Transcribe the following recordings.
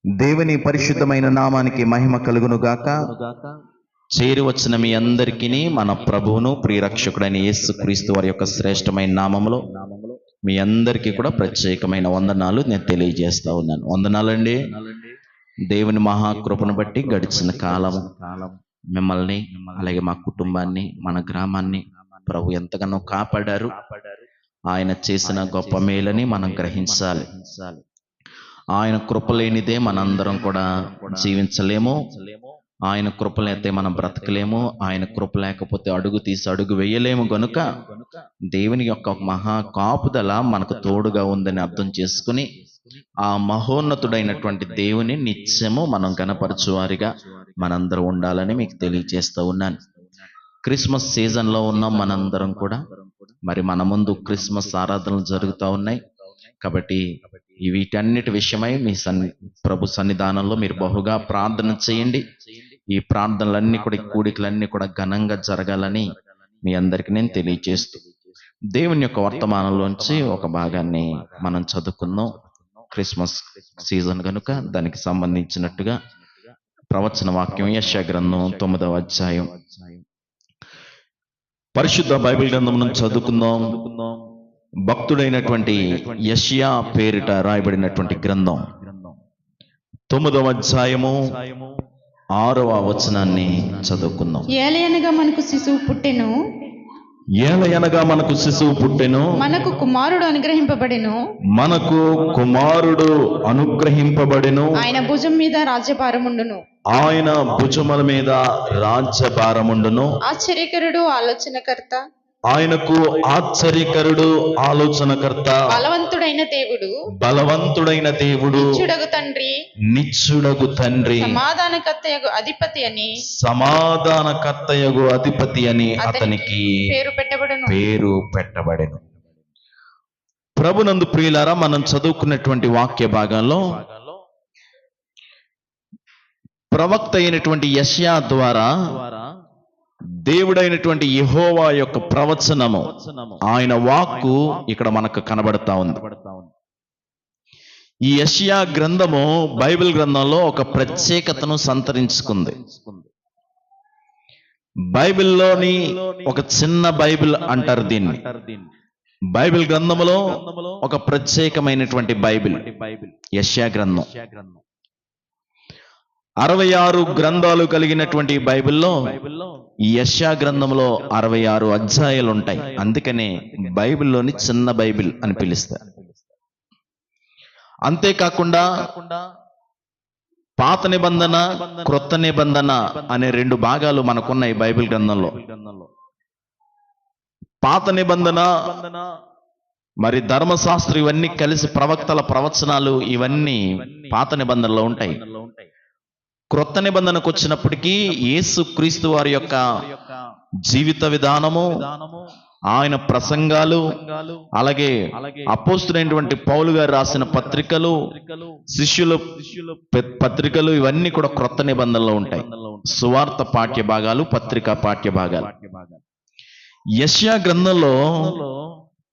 దేవుని పరిశుద్ధమైన నామానికి మహిమ కలుగును గాక. చేరి వచ్చిన మీ అందరికీ మన ప్రభువును ప్రియరక్షకుడైన యేసుక్రీస్తు వారి యొక్క శ్రేష్టమైన నామములో మీ అందరికీ కూడా ప్రత్యేకమైన వందనాలు నేను తెలియజేస్తా ఉన్నాను. వందనాలండి. దేవుని మహాకృపను బట్టి గడిచిన కాలం మిమ్మల్ని, అలాగే మా కుటుంబాన్ని, మన గ్రామాన్ని ప్రభు ఎంతగానో కాపాడారు. ఆయన చేసిన గొప్ప మేలని మనం గ్రహించాలి. ఆయన కృప లేనిదే మనందరం కూడా జీవించలేము. ఆయన కృప లేకపోతే మనం బ్రతకలేము. ఆయన కృప లేకపోతే అడుగు తీసి అడుగు వేయలేము. గనుక దేవుని యొక్క మహా కాపుదల మనకు తోడుగా ఉందని అర్థం చేసుకుని ఆ మహోన్నతుడైనటువంటి దేవుని నిత్యము మనం గణపరచువారిగా మనందరం ఉండాలని మీకు తెలియజేస్తూ ఉన్నాను. క్రిస్మస్ సీజన్లో ఉన్నాం మనందరం కూడా. మరి మన ముందు క్రిస్మస్ ఆరాధనలు జరుగుతూ ఉన్నాయి. కాబట్టి వీటన్నిటి విషయమై మీ ప్రభు సన్నిధానంలో మీరు బహుగా ప్రార్థన చేయండి. ఈ ప్రార్థనలన్నీ కూడా, కూడికలన్నీ కూడా ఘనంగా జరగాలని మీ అందరికీ నేను తెలియజేస్తూ దేవుని యొక్క వర్తమానంలోంచి ఒక భాగాన్ని మనం చదువుకుందాం. క్రిస్మస్ సీజన్ కనుక దానికి సంబంధించినట్టుగా ప్రవచన వాక్యం యెషయా గ్రంథం 9వ అధ్యాయం పరిశుద్ధ బైబిల్ గ్రంథం నుంచి చదువుకుందాం. భక్తుడైనటువంటి యెషయా పేరిట రాయబడినటువంటి గ్రంథం 9వ అధ్యాయము 6వ వచనాన్ని చదువుకుందాం. ఏలయనగా మనకు శిశువు పుట్టెను, మనకు కుమారుడు అనుగ్రహింపబడెను, ఆయన భుజం మీద రాజ్యభారముండును, భుజముల మీద రాజ్యభారముండును. ఆశ్చర్యకరుడు, ఆలోచనకర్త, ఆయనకు ఆశ్చర్యకరుడు, ఆలోచనకర్త, బలవంతుడైన దేవుడు, నిత్యుడగు తండ్రి, సమాధానకర్తయగు అధిపతి అని అతనికి పేరు పెట్టబడెను. ప్రభునందు ప్రియులారా, మనం చదువుకున్నటువంటి వాక్య భాగంలో ప్రవక్త అయినటువంటి యెషయా ద్వారా దేవుడైనటువంటి యెహోవా యొక్క ప్రవచనము, ఆయన వాక్కు ఇక్కడ మనకు కనబడతా ఉంది. ఈ యెషయా గ్రంథము బైబిల్ గ్రంథంలో ఒక ప్రత్యేకతను సంతరించుకుంది. బైబిల్లోని ఒక చిన్న బైబిల్ అంటారు దీన్ని. బైబిల్ గ్రంథములో ఒక ప్రత్యేకమైనటువంటి బైబిల్ యెషయా గ్రంథం. 66 గ్రంథాలు కలిగినటువంటి బైబిల్లో ఈ యెషయా గ్రంథంలో 66 అధ్యాయాలు ఉంటాయి. అందుకనే బైబిల్లోని చిన్న బైబిల్ అని పిలుస్తారు. అంతేకాకుండా పాత నిబంధన, క్రొత్త నిబంధన అనే 2 భాగాలు మనకున్నాయి బైబిల్ గ్రంథంలో. పాత నిబంధన మరి ధర్మశాస్త్రం ఇవన్నీ కలిసి ప్రవక్తల ప్రవచనాలు ఇవన్నీ పాత నిబంధనలో ఉంటాయి. క్రొత్త నిబంధనకు వచ్చినప్పటికీ యేసుక్రీస్తు వారి యొక్క జీవిత విధానము, ఆయన ప్రసంగాలు, అలాగే అపోస్తులైనటువంటి పౌలు గారు రాసిన పత్రికలు, శిష్యుల పత్రికలు ఇవన్నీ కూడా క్రొత్త నిబంధనలో ఉంటాయి. సువార్త పాఠ్య భాగాలు, పత్రికా పాఠ్య భాగాలు. యెషయా గ్రంథంలో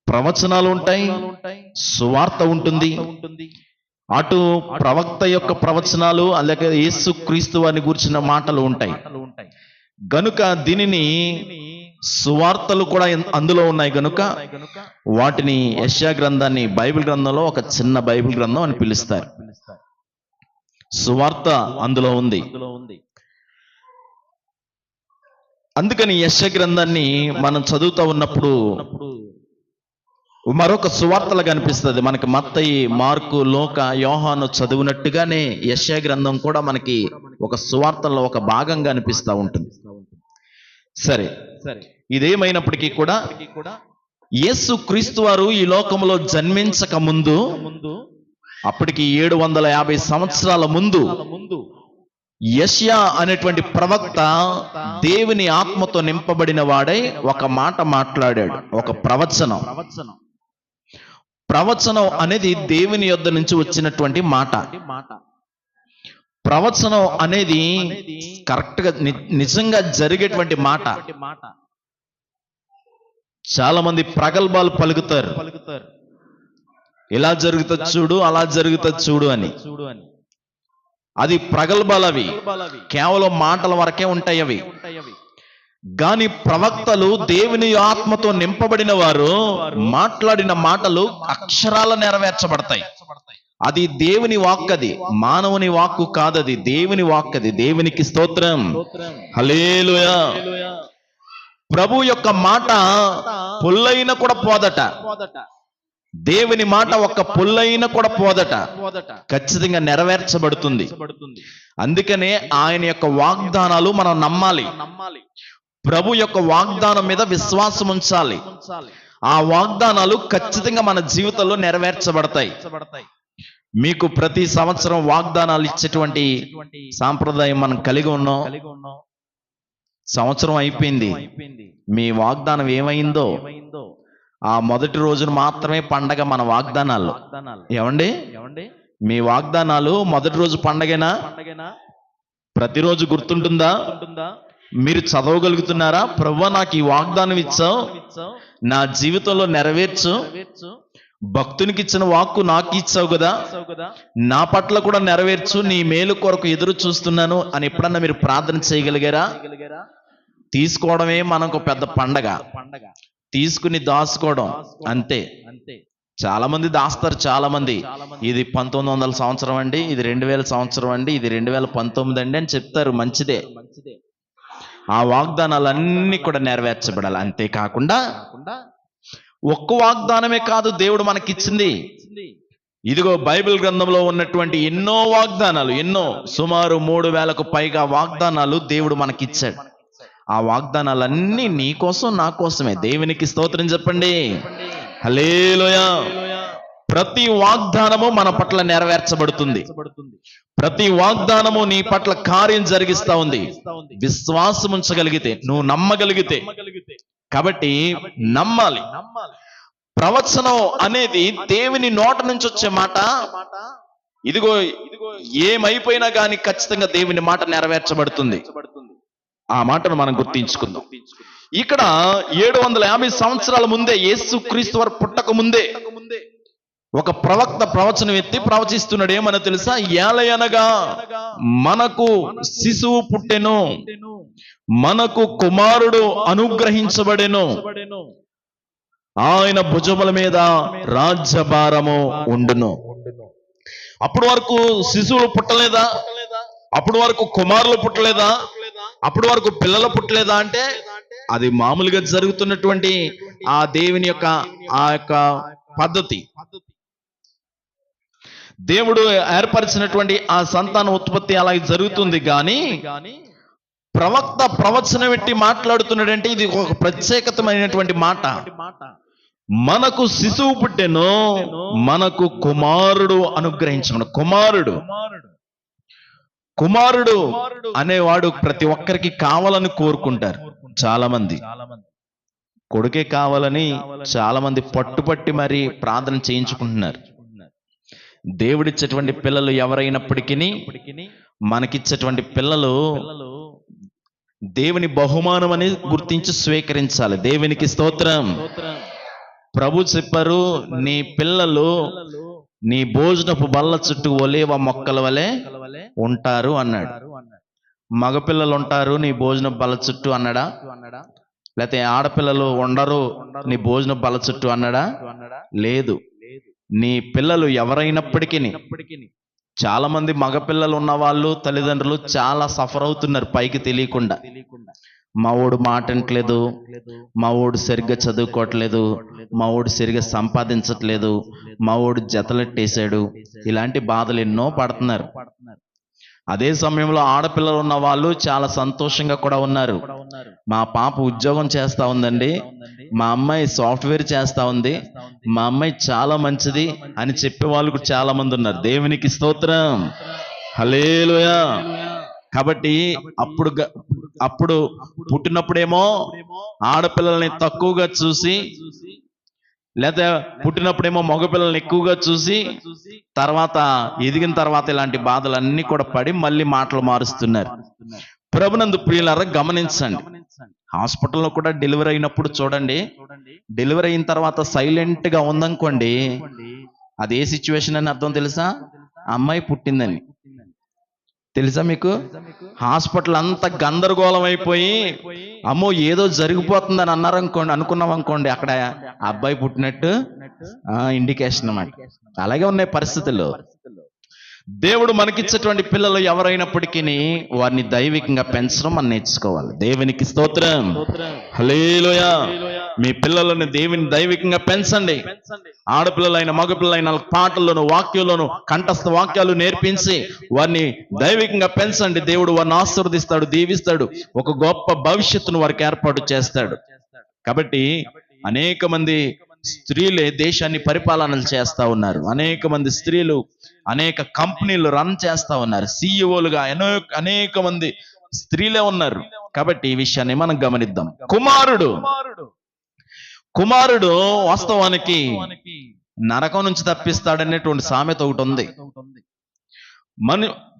ప్రవచనాలు ఉంటాయి, సువార్త ఉంటుంది. అటు ప్రవక్త యొక్క ప్రవచనాలు, అలాగే యేసుక్రీస్తు వారిని గురించిన మాటలు ఉంటాయి. గనుక దీనిని సువార్తలు కూడా అందులో ఉన్నాయి. గనుక వాటిని యెషయా గ్రంథాన్ని బైబిల్ గ్రంథంలో ఒక చిన్న బైబిల్ గ్రంథం అని పిలుస్తారు. సువార్త అందులో ఉంది. అందుకని యెషయా గ్రంథాన్ని మనం చదువుతూ ఉన్నప్పుడు మరొక సువార్తలు కనిపిస్తుంది మనకి. మత్తయి, మార్కు, లోక, యోహాను చదివినట్టుగానే యెషయా గ్రంథం కూడా మనకి ఒక సువార్తల్లో ఒక భాగంగా అనిపిస్తూ ఉంటుంది. సరే, ఇదేమైనప్పటికీ కూడా యేసుక్రీస్తు వారు ఈ లోకంలో జన్మించక ముందు, అప్పటికి 750 సంవత్సరాల ముందు యెషయా అనేటువంటి ప్రవక్త దేవుని ఆత్మతో నింపబడిన వాడై ఒక మాట మాట్లాడాడు. ఒక ప్రవచనం అనేది దేవుని యొద్ద నుంచి వచ్చినటువంటి మాట. ప్రవచనం అనేది కరెక్ట్ గా నిజంగా జరిగేటువంటి మాట. చాలా మంది ప్రగల్భాలు పలుకుతారు, ఇలా జరుగుతుంది చూడు, అలా జరుగుతుంది చూడు అని. అది ప్రగల్భాలవి, కేవలం మాటల వరకే ఉంటాయి అవి. గాని ప్రవక్తలు దేవుని ఆత్మతో నింపబడిన వారు మాట్లాడిన మాటలు అక్షరాల నెరవేర్చబడతాయి. అది దేవుని వాక్, అది మానవుని వాక్కు కాదది, దేవుని వాక్. అది దేవునికి స్తోత్రం. హల్లెలూయా. ప్రభు యొక్క మాట పొల్లైన కూడా పోదట. దేవుని మాట ఒక్క పొల్లైన కూడా పోదట, ఖచ్చితంగా నెరవేర్చబడుతుంది. అందుకనే ఆయన యొక్క వాగ్దానాలు మనం నమ్మాలి. ప్రభు యొక్క వాగ్దానం మీద విశ్వాసం ఉంచాలి. ఆ వాగ్దానాలు ఖచ్చితంగా మన జీవితంలో నెరవేర్చబడతాయి. మీకు ప్రతి సంవత్సరం వాగ్దానాలు ఇచ్చేటువంటి సాంప్రదాయం మనం కలిగి ఉన్నాం. సంవత్సరం అయిపోయింది, మీ వాగ్దానం ఏమైందో ఆ మొదటి రోజున మాత్రమే పండగ మన వాగ్దానాలు. ఏమండి, మీ వాగ్దానాలు మొదటి రోజు పండగేనా? ప్రతిరోజు గుర్తుంటుందా? మీరు చదవగలుగుతున్నారా? ప్రభువా, నాకు ఈ వాగ్దానం ఇచ్చావు, నా జీవితంలో నెరవేర్చు. భక్తునికి ఇచ్చిన వాక్కు నాకు ఇచ్చావు కదా, నా పట్ల కూడా నెరవేర్చు, నీ మేలు కొరకు ఎదురు చూస్తున్నాను అని ఎప్పుడన్నా మీరు ప్రార్థన చేయగలిగారా? తీసుకోవడమే మనకు పెద్ద పండగ, తీసుకుని దాచుకోవడం అంతే. చాలా మంది దాస్తారు. చాలా మంది ఇది 1900 సంవత్సరం అండి, ఇది 2000 సంవత్సరం అండి, ఇది 2019 అండి అని చెప్తారు. మంచిదే, ఆ వాగ్దానాలన్నీ కూడా నెరవేర్చబడాలి. అంతేకాకుండా ఒక్క వాగ్దానమే కాదు దేవుడు మనకిచ్చింది. ఇదిగో బైబిల్ గ్రంథంలో ఉన్నటువంటి ఎన్నో వాగ్దానాలు, ఎన్నో, సుమారు 3000కు పైగా వాగ్దానాలు దేవుడు మనకిచ్చాడు. ఆ వాగ్దానాలన్నీ నీ కోసం, నా కోసమే. దేవునికి స్తోత్రం చెప్పండి. హల్లెలూయా. ప్రతి వాగ్దానము మన పట్ల నెరవేర్చబడుతుంది. ప్రతి వాగ్దానము నీ పట్ల కార్యం జరిగిస్తా ఉంది. విశ్వాసం ఉంచగలిగితే, నువ్వు నమ్మగలిగితే. కాబట్టి నమ్మాలి. ప్రవచనం అనేది దేవుని నోట నుంచి వచ్చే మాట. ఇదిగో ఏమైపోయినా కానీ ఖచ్చితంగా దేవుని మాట నెరవేర్చబడుతుంది. ఆ మాటను మనం గుర్తించుకుందాం. ఇక్కడ 750 సంవత్సరాల ముందే, యేసు క్రీస్తు వారు పుట్టక ముందే ఒక ప్రవక్త ప్రవచనం ఎత్తి ప్రవచిస్తున్నాడు. ఏమని తెలుసా? ఏలయనగా మనకు శిశువు పుట్టెను, మనకు కుమారుడు అనుగ్రహించబడెను, ఆయన భుజముల మీద రాజ్యభారము ఉండును. అప్పటి వరకు శిశువులు పుట్టలేదా? అప్పటి వరకు కుమారులు పుట్టలేదా? అప్పటి వరకు పిల్లలు పుట్టలేదా? అంటే అది మామూలుగా జరుగుతున్నటువంటి ఆ దేవుని యొక్క ఆ యొక్క పద్ధతి. దేవుడు ఏర్పరిచినటువంటి ఆ సంతాన ఉత్పత్తి అలా జరుగుతుంది. కానీ ప్రవక్త ప్రవచనం పెట్టి మాట్లాడుతున్నాడంటే ఇది ఒక ప్రత్యేకతమైనటువంటి మాట. మనకు శిశువు పుట్టెను, మనకు కుమారుడు అనుగ్రహించను. కుమారుడు అనేవాడు ప్రతి ఒక్కరికి కావాలని కోరుకుంటారు. చాలా మంది కొడుకే కావాలని చాలా మంది పట్టుపట్టి మరి ప్రార్థన చేయించుకుంటున్నారు. దేవుడిచ్చేటువంటి పిల్లలు ఎవరైనప్పటికీ, మనకిచ్చేటువంటి పిల్లలు దేవుని బహుమానం అని గుర్తించి స్వీకరించాలి. దేవునికి స్తోత్రం. ప్రభు చెప్పారు, నీ పిల్లలు నీ భోజనపు బల్ల చుట్టూ ఒలీవ మొక్కల వలె ఉంటారు అన్నాడు. మగపిల్లలు ఉంటారు నీ భోజనపు బల్ల చుట్టూ అన్నాడా? లేకపోతే ఆడపిల్లలు ఉండరు నీ భోజనపు బల్ల చుట్టూ అన్నాడా? లేదు. నీ పిల్లలు ఎవరైనప్పటికీ, చాలా మంది మగపిల్లలు ఉన్న వాళ్ళు తల్లిదండ్రులు చాలా సఫర్ అవుతున్నారు పైకి తెలియకుండా. మా ఊడు మాట అంటలేదు, మా ఊడు సరిగ్గా చదువుకోవట్లేదు, మా ఊడు సరిగ్గా సంపాదించట్లేదు, మా ఊడు జతలెట్టేశాడు, ఇలాంటి బాధలు ఎన్నో పడుతున్నారు. అదే సమయంలో ఆడపిల్లలు ఉన్న వాళ్ళు చాలా సంతోషంగా కూడా ఉన్నారు. మా పాప ఉద్యోగం చేస్తా ఉందండి, మా అమ్మాయి సాఫ్ట్వేర్ చేస్తా ఉంది, మా అమ్మాయి చాలా మంచిది అని చెప్పే వాళ్ళు కూడా చాలా మంది ఉన్నారు. దేవునికి స్తోత్రం. హల్లెలూయా. కాబట్టి అప్పుడు పుట్టినప్పుడేమో ఆడపిల్లల్ని తక్కువగా చూసి, లేదా పుట్టినప్పుడేమో మగపిల్లల్ని ఎక్కువగా చూసి, తర్వాత ఎదిగిన తర్వాత ఇలాంటి బాధలన్నీ కూడా పడి మళ్ళీ మాటలు మారుస్తున్నారు. ప్రభునందు ప్రియులారా గమనించండి. హాస్పిటల్లో కూడా డెలివరీ అయినప్పుడు చూడండి, డెలివరీ అయిన తర్వాత సైలెంట్ గా ఉందనుకోండి, అది ఏ సిచ్యువేషన్ అని అర్థం తెలుసా? అమ్మాయి పుట్టిందని. తెలుసా మీకు? హాస్పిటల్ అంతా గందరగోళం అయిపోయి అమ్మో ఏదో జరిగిపోతుందని అనుకున్నాం అనుకోండి, అక్కడ అబ్బాయి పుట్టినట్టు ఇండికేషన్ అన్నమాట. అలాగే ఉన్నాయి పరిస్థితులు. దేవుడు మనకిచ్చేటువంటి పిల్లలు ఎవరైనప్పటికీ వారిని దైవికంగా పెంచడం మనం నేర్చుకోవాలి. దేవునికి స్తోత్రం, హల్లెలూయా. మీ పిల్లలను దైవికంగా పెంచండి. ఆడపిల్లలైన మగపిల్లలైన పాటల్లోను వాక్యంలోను కంఠస్థ వాక్యాలు నేర్పించి వారిని దైవికంగా పెంచండి. దేవుడు వారిని ఆశీర్వదిస్తాడు, దీవిస్తాడు, ఒక గొప్ప భవిష్యత్తును వారికి ఏర్పాటు చేస్తాడు. కాబట్టి అనేక మంది స్త్రీలే దేశాన్ని పరిపాలనలు చేస్తా ఉన్నారు. అనేక మంది స్త్రీలు అనేక కంపెనీలు రన్ చేస్తా ఉన్నారు. సిఇఓలుగా అనేక మంది స్త్రీలే ఉన్నారు. కాబట్టి ఈ విషయాన్ని మనం గమనిద్దాం. కుమారుడు వాస్తవానికి నరకం నుంచి తప్పిస్తాడనేటువంటి సామెత ఒకటి ఉంది.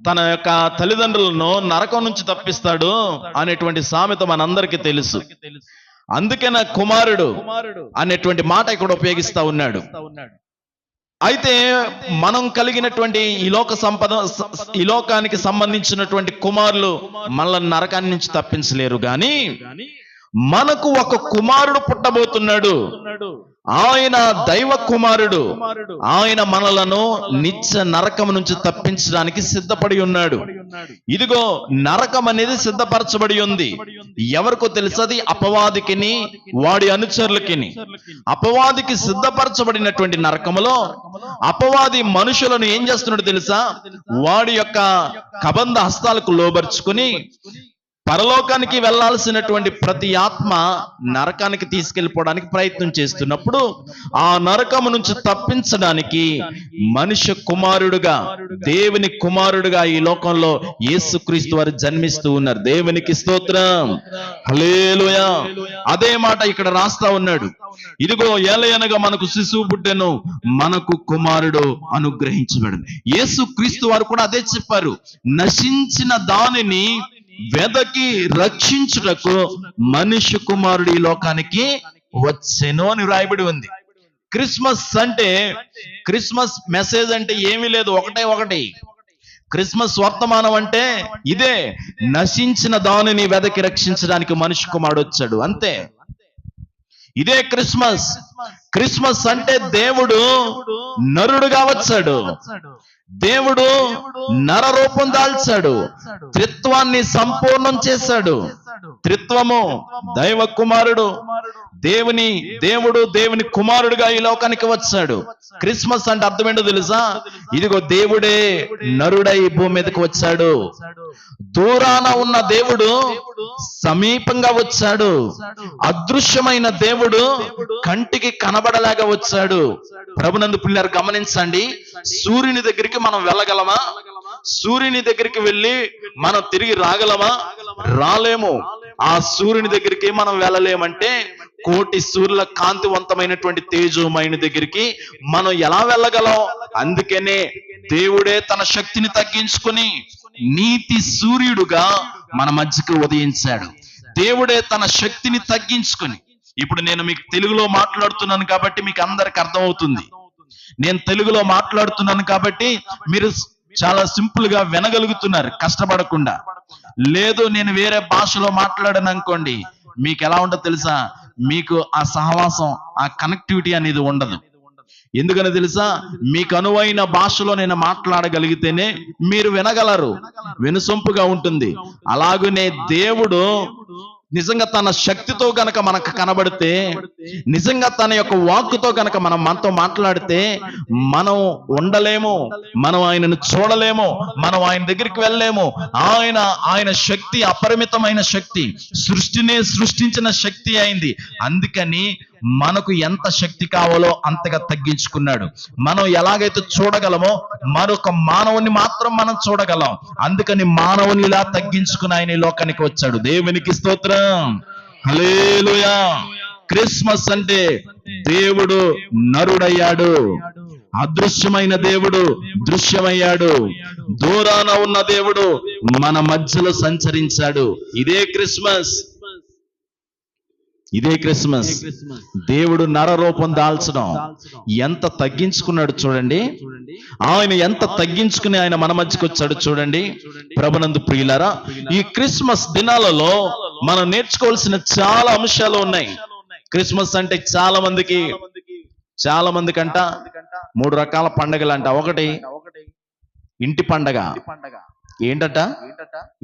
తన యొక్క తల్లిదండ్రులను నరకం నుంచి తప్పిస్తాడు అనేటువంటి సామెత మనందరికీ తెలుసు. అందుకే నా కుమారుడు అనేటువంటి మాట ఇక్కడ ఉపయోగిస్తా ఉన్నాడు. అయితే మనం కలిగినటువంటి ఈ లోకానికి సంబంధించినటువంటి కుమారులు మనల్ని నరకాన్ని నుంచి తప్పించలేరు. గాని మనకు ఒక కుమారుడు పుట్టబోతున్నాడు. ఆయన దైవ కుమారుడు. ఆయన మనలను నిత్య నరకం నుంచి తప్పించడానికి సిద్ధపడి ఉన్నాడు. ఇదిగో నరకం అనేది సిద్ధపరచబడి ఉంది. ఎవరికో తెలుసది? అపవాదికిని వాడి అనుచరులకిని. అపవాదికి సిద్ధపరచబడినటువంటి నరకములో అపవాది మనుషులను ఏం చేస్తున్నాడు తెలుసా? వాడి యొక్క కబంధ హస్తాలకు లోబర్చుకుని పరలోకానికి వెళ్లాల్సినటువంటి ప్రతి ఆత్మ నరకానికి తీసుకెళ్లిపోవడానికి ప్రయత్నం చేస్తున్నప్పుడు ఆ నరకము నుంచి తప్పించడానికి మనుష్య కుమారుడుగా, దేవుని కుమారుడుగా ఈ లోకంలో యేసుక్రీస్తు వారు జన్మిస్తూ ఉన్నారు. దేవునికి స్తోత్రం, హల్లెలూయా. అదే మాట ఇక్కడ రాస్తా ఉన్నాడు. ఇదిగో ఏలయనగా మనకు శిశువు పుట్టెను, మనకు కుమారుడు అనుగ్రహించబడింది. యేసుక్రీస్తు వారు కూడా అదే చెప్పారు. నశించిన దానిని వెదకి రక్షించుటకు మనుష్య కుమారుడు ఈ లోకానికి వచ్చెను అని రాయబడి ఉంది. క్రిస్మస్ మెసేజ్ అంటే ఏమీ లేదు, ఒకటి. క్రిస్మస్ వర్తమానం అంటే ఇదే, నశించిన దానిని వెదకి రక్షించడానికి మనుష్య కుమారుడు వచ్చాడు, అంతే. ఇదే క్రిస్మస్ అంటే దేవుడు నరుడుగా వచ్చాడు. దేవుడు నర రూపం దాల్చాడు. త్రిత్వాన్ని సంపూర్ణం చేశాడు. త్రిత్వము దైవ కుమారుడు, దేవుని కుమారుడుగా ఈ లోకానికి వచ్చాడు. క్రిస్మస్ అంటే అర్థం ఏంటో తెలుసా? ఇదిగో దేవుడే నరుడై భూమి మీదకి వచ్చాడు. దూరాన ఉన్న దేవుడు సమీపంగా వచ్చాడు. అదృశ్యమైన దేవుడు కంటికి కనబడలాగా వచ్చాడు. ప్రభునందు పిల్లలు గమనించండి. సూర్యుని దగ్గరికి మనం వెళ్ళగలమా? సూర్యుని దగ్గరికి వెళ్ళి మనం తిరిగి రాగలమా? రాలేము. ఆ సూర్యుని దగ్గరికి మనం వెళ్ళలేమంటే కోటి సూర్యుల కాంతివంతమైనటువంటి తేజోమయుని దగ్గరికి మనం ఎలా వెళ్ళగలం? అందుకనే దేవుడే తన శక్తిని తగ్గించుకుని నీతి సూర్యుడుగా మన మధ్యకు ఉదయించాడు. దేవుడే తన శక్తిని తగ్గించుకుని, ఇప్పుడు నేను మీకు తెలుగులో మాట్లాడుతున్నాను కాబట్టి మీకు అందరికి అర్థమవుతుంది. నేను తెలుగులో మాట్లాడుతున్నాను కాబట్టి మీరు చాలా సింపుల్ గా వినగలుగుతున్నారు కష్టపడకుండా. లేదు నేను వేరే భాషలో మాట్లాడాను అనుకోండి, మీకు ఎలా ఉంటుందో తెలుసా? మీకు ఆ సహవాసం, ఆ కనెక్టివిటీ అనేది ఉండదు. ఎందుకని తెలుసా? మీకు అనువైన భాషలో నేను మాట్లాడగలిగితేనే మీరు వినగలరు, వినసొంపుగా ఉంటుంది. అలాగనే దేవుడు నిజంగా తన శక్తితో గనక మనకు కనబడితే, నిజంగా తన యొక్క వాక్కుతో గనక మనతో మాట్లాడితే మనం ఉండలేము, మనం ఆయనను చూడలేము, మనం ఆయన దగ్గరికి వెళ్ళలేము. ఆయన శక్తి అపరిమితమైన శక్తి, సృష్టినే సృష్టించిన శక్తి అయింది. అందుకని మనకు ఎంత శక్తి కావాలో అంతగా తగ్గించుకున్నాడు. మనం ఎలాగైతే చూడగలమో మరొక మానవుని మాత్రం మనం చూడగలం. అందుకని మానవుని ఇలా తగ్గించుకుని ఆయన ఈ లోకానికి వచ్చాడు. దేవునికి స్తోత్రం, హల్లెలూయా. క్రిస్మస్ అంటే దేవుడు నరుడయ్యాడు. అదృశ్యమైన దేవుడు దృశ్యమయ్యాడు. దూరాన ఉన్న దేవుడు మన మధ్యలో సంచరించాడు. ఇదే క్రిస్మస్. దేవుడు నర రూపం దాల్చడం ఎంత తగ్గించుకున్నాడు చూడండి. ఆయన ఎంత తగ్గించుకుని ఆయన మన మధ్యకి వచ్చాడు చూడండి. ప్రభునందు ప్రియులారా, ఈ క్రిస్మస్ దినాలలో మనం నేర్చుకోవాల్సిన చాలా అంశాలు ఉన్నాయి. క్రిస్మస్ అంటే చాలా మందికి అంట 3 రకాల పండగలు అంట. ఒకటి ఇంటి పండగ. ఏంటట?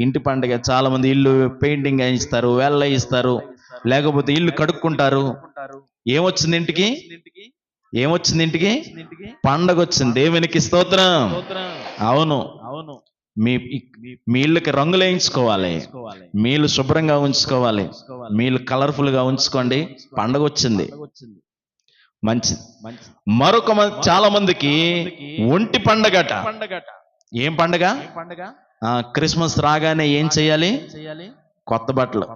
ఇంటి పండగ. చాలా మంది ఇల్లు పెయింటింగ్ వేయిస్తారు, వేయిస్తారు, లేకపోతే ఇల్లు కడుక్కుంటారు. ఏమొచ్చింది ఇంటికి? పండగ వచ్చింది. దేవునికి స్తోత్రం. అవును, మీ ఇళ్ళకి రంగులు వేయించుకోవాలి, మీ ఇల్లు శుభ్రంగా ఉంచుకోవాలి, మీ ఇల్లు కలర్ఫుల్ గా ఉంచుకోండి. పండగ వచ్చింది, మంచిది. చాలా మందికి ఒంటి పండగట. ఏం పండగ? క్రిస్మస్ రాగానే ఏం చేయాలి? కొత్త బట్టలు.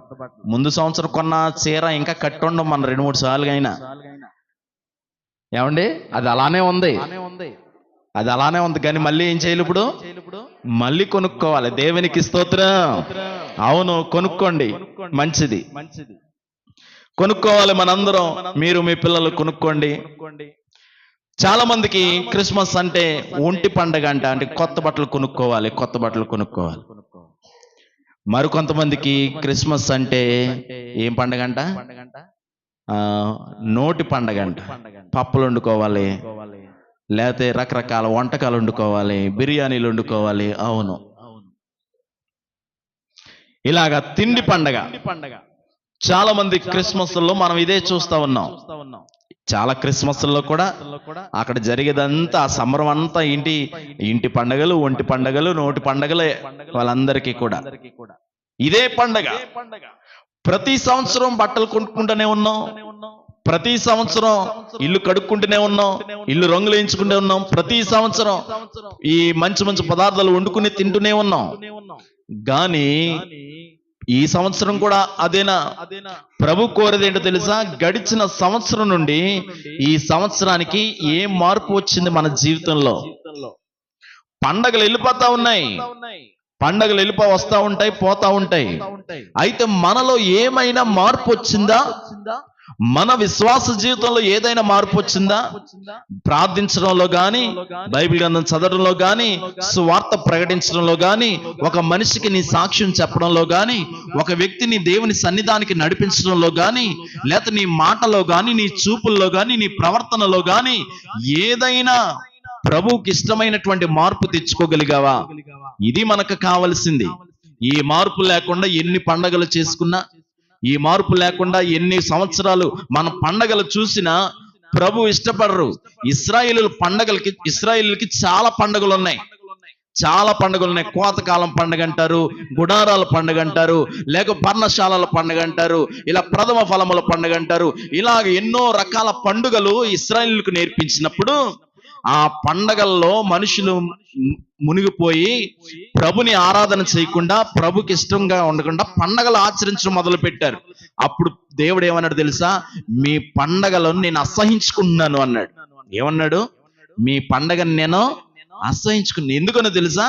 ముందు సంవత్సరం కొన్న చీర ఇంకా కట్టుండం మన 2-3 సార్లు అయినా. ఏమండి, అది అలానే ఉంది కానీ మళ్ళీ ఏం చేయాలి? ఇప్పుడు మళ్ళీ కొనుక్కోవాలి. దేవునికి స్తోత్రం. అవును, కొనుక్కోండి, మంచిది. కొనుక్కోవాలి మనందరం, మీరు మీ పిల్లలు కొనుక్కోండి. చాలా మందికి క్రిస్మస్ అంటే ఒంటి పండగ అంటే కొత్త బట్టలు కొనుక్కోవాలి. మరికొంతమందికి క్రిస్మస్ అంటే ఏం పండగ అంట? నోటి పండగ అంట. పప్పులు వండుకోవాలి, లేకపోతే రకరకాల వంటకాలు వండుకోవాలి, బిర్యానీలు వండుకోవాలి. అవును, ఇలాగా తిండి పండగ. చాలా మంది క్రిస్మస్ లో మనం ఇదే చూస్తా ఉన్నాం. చాలా క్రిస్మస్లో కూడా అక్కడ జరిగేదంతా ఆ సంబరం అంతా ఇంటి పండగలు, ఒంటి పండగలు, నోటి పండగలే. వాళ్ళందరికీ కూడా ఇదే పండగ. ప్రతి సంవత్సరం బట్టలు కొనుక్కుంటూనే ఉన్నాం, ప్రతి సంవత్సరం ఇల్లు కడుక్కుంటూనే ఉన్నాం, ఇల్లు రంగులు వేయించుకుంటూ ఉన్నాం, ప్రతి సంవత్సరం ఈ మంచి పదార్థాలు వండుకుని తింటూనే ఉన్నాం. కానీ ఈ సంవత్సరం కూడా అదేనా? ప్రభు కోరేది ఏంటో తెలుసా? గడిచిన సంవత్సరం నుండి ఈ సంవత్సరానికి ఏం మార్పు వచ్చింది మన జీవితంలో? పండగలు వెళ్ళిపోతా ఉన్నాయి, వస్తా ఉంటాయి, పోతా ఉంటాయి. అయితే మనలో ఏమైనా మార్పు వచ్చిందా? మన విశ్వాస జీవితంలో ఏదైనా మార్పు వచ్చిందా? ప్రార్థించడంలో గాని, బైబిల్ గ్రంథం చదవడంలో గాని, సువార్త ప్రకటించడంలో గాని, ఒక మనిషికి నీ సాక్ష్యం చెప్పడంలో గాని, ఒక వ్యక్తిని దేవుని సన్నిధానికి నడిపించడంలో గాని, లేకపోతే నీ మాటలో గాని, నీ చూపుల్లో గాని, నీ ప్రవర్తనలో గాని ఏదైనా ప్రభువుకి ఇష్టమైనటువంటి మార్పు తెచ్చుకోగలిగావా? ఇది మనకు కావలసింది. ఈ మార్పు లేకుండా ఎన్ని పండగలు చేసుకున్నా, ఈ మార్పు లేకుండా ఎన్ని సంవత్సరాలు మన పండగలు చూసినా ప్రభు ఇష్టపడరు. ఇశ్రాయేలుకి చాలా పండుగలు ఉన్నాయి. కోతకాలం పండుగ అంటారు, గుడారాల పండుగ అంటారు, లేక పర్ణశాలల పండుగ అంటారు, ఇలా ప్రథమ ఫలముల పండుగ అంటారు. ఇలాగ ఎన్నో రకాల పండుగలు ఇశ్రాయేలుకు నేర్పించినప్పుడు ఆ పండగల్లో మనుషులు మునిగిపోయి ప్రభుని ఆరాధన చేయకుండా, ప్రభుకి ఇష్టంగా ఉండకుండా పండగలు ఆచరించడం మొదలు పెట్టారు. అప్పుడు దేవుడు ఏమన్నాడు తెలుసా? మీ పండగలను నేను అసహించుకుంటున్నాను అన్నాడు. ఏమన్నాడు? మీ పండగను నేను అసహించుకున్నాను. ఎందుకనో తెలుసా?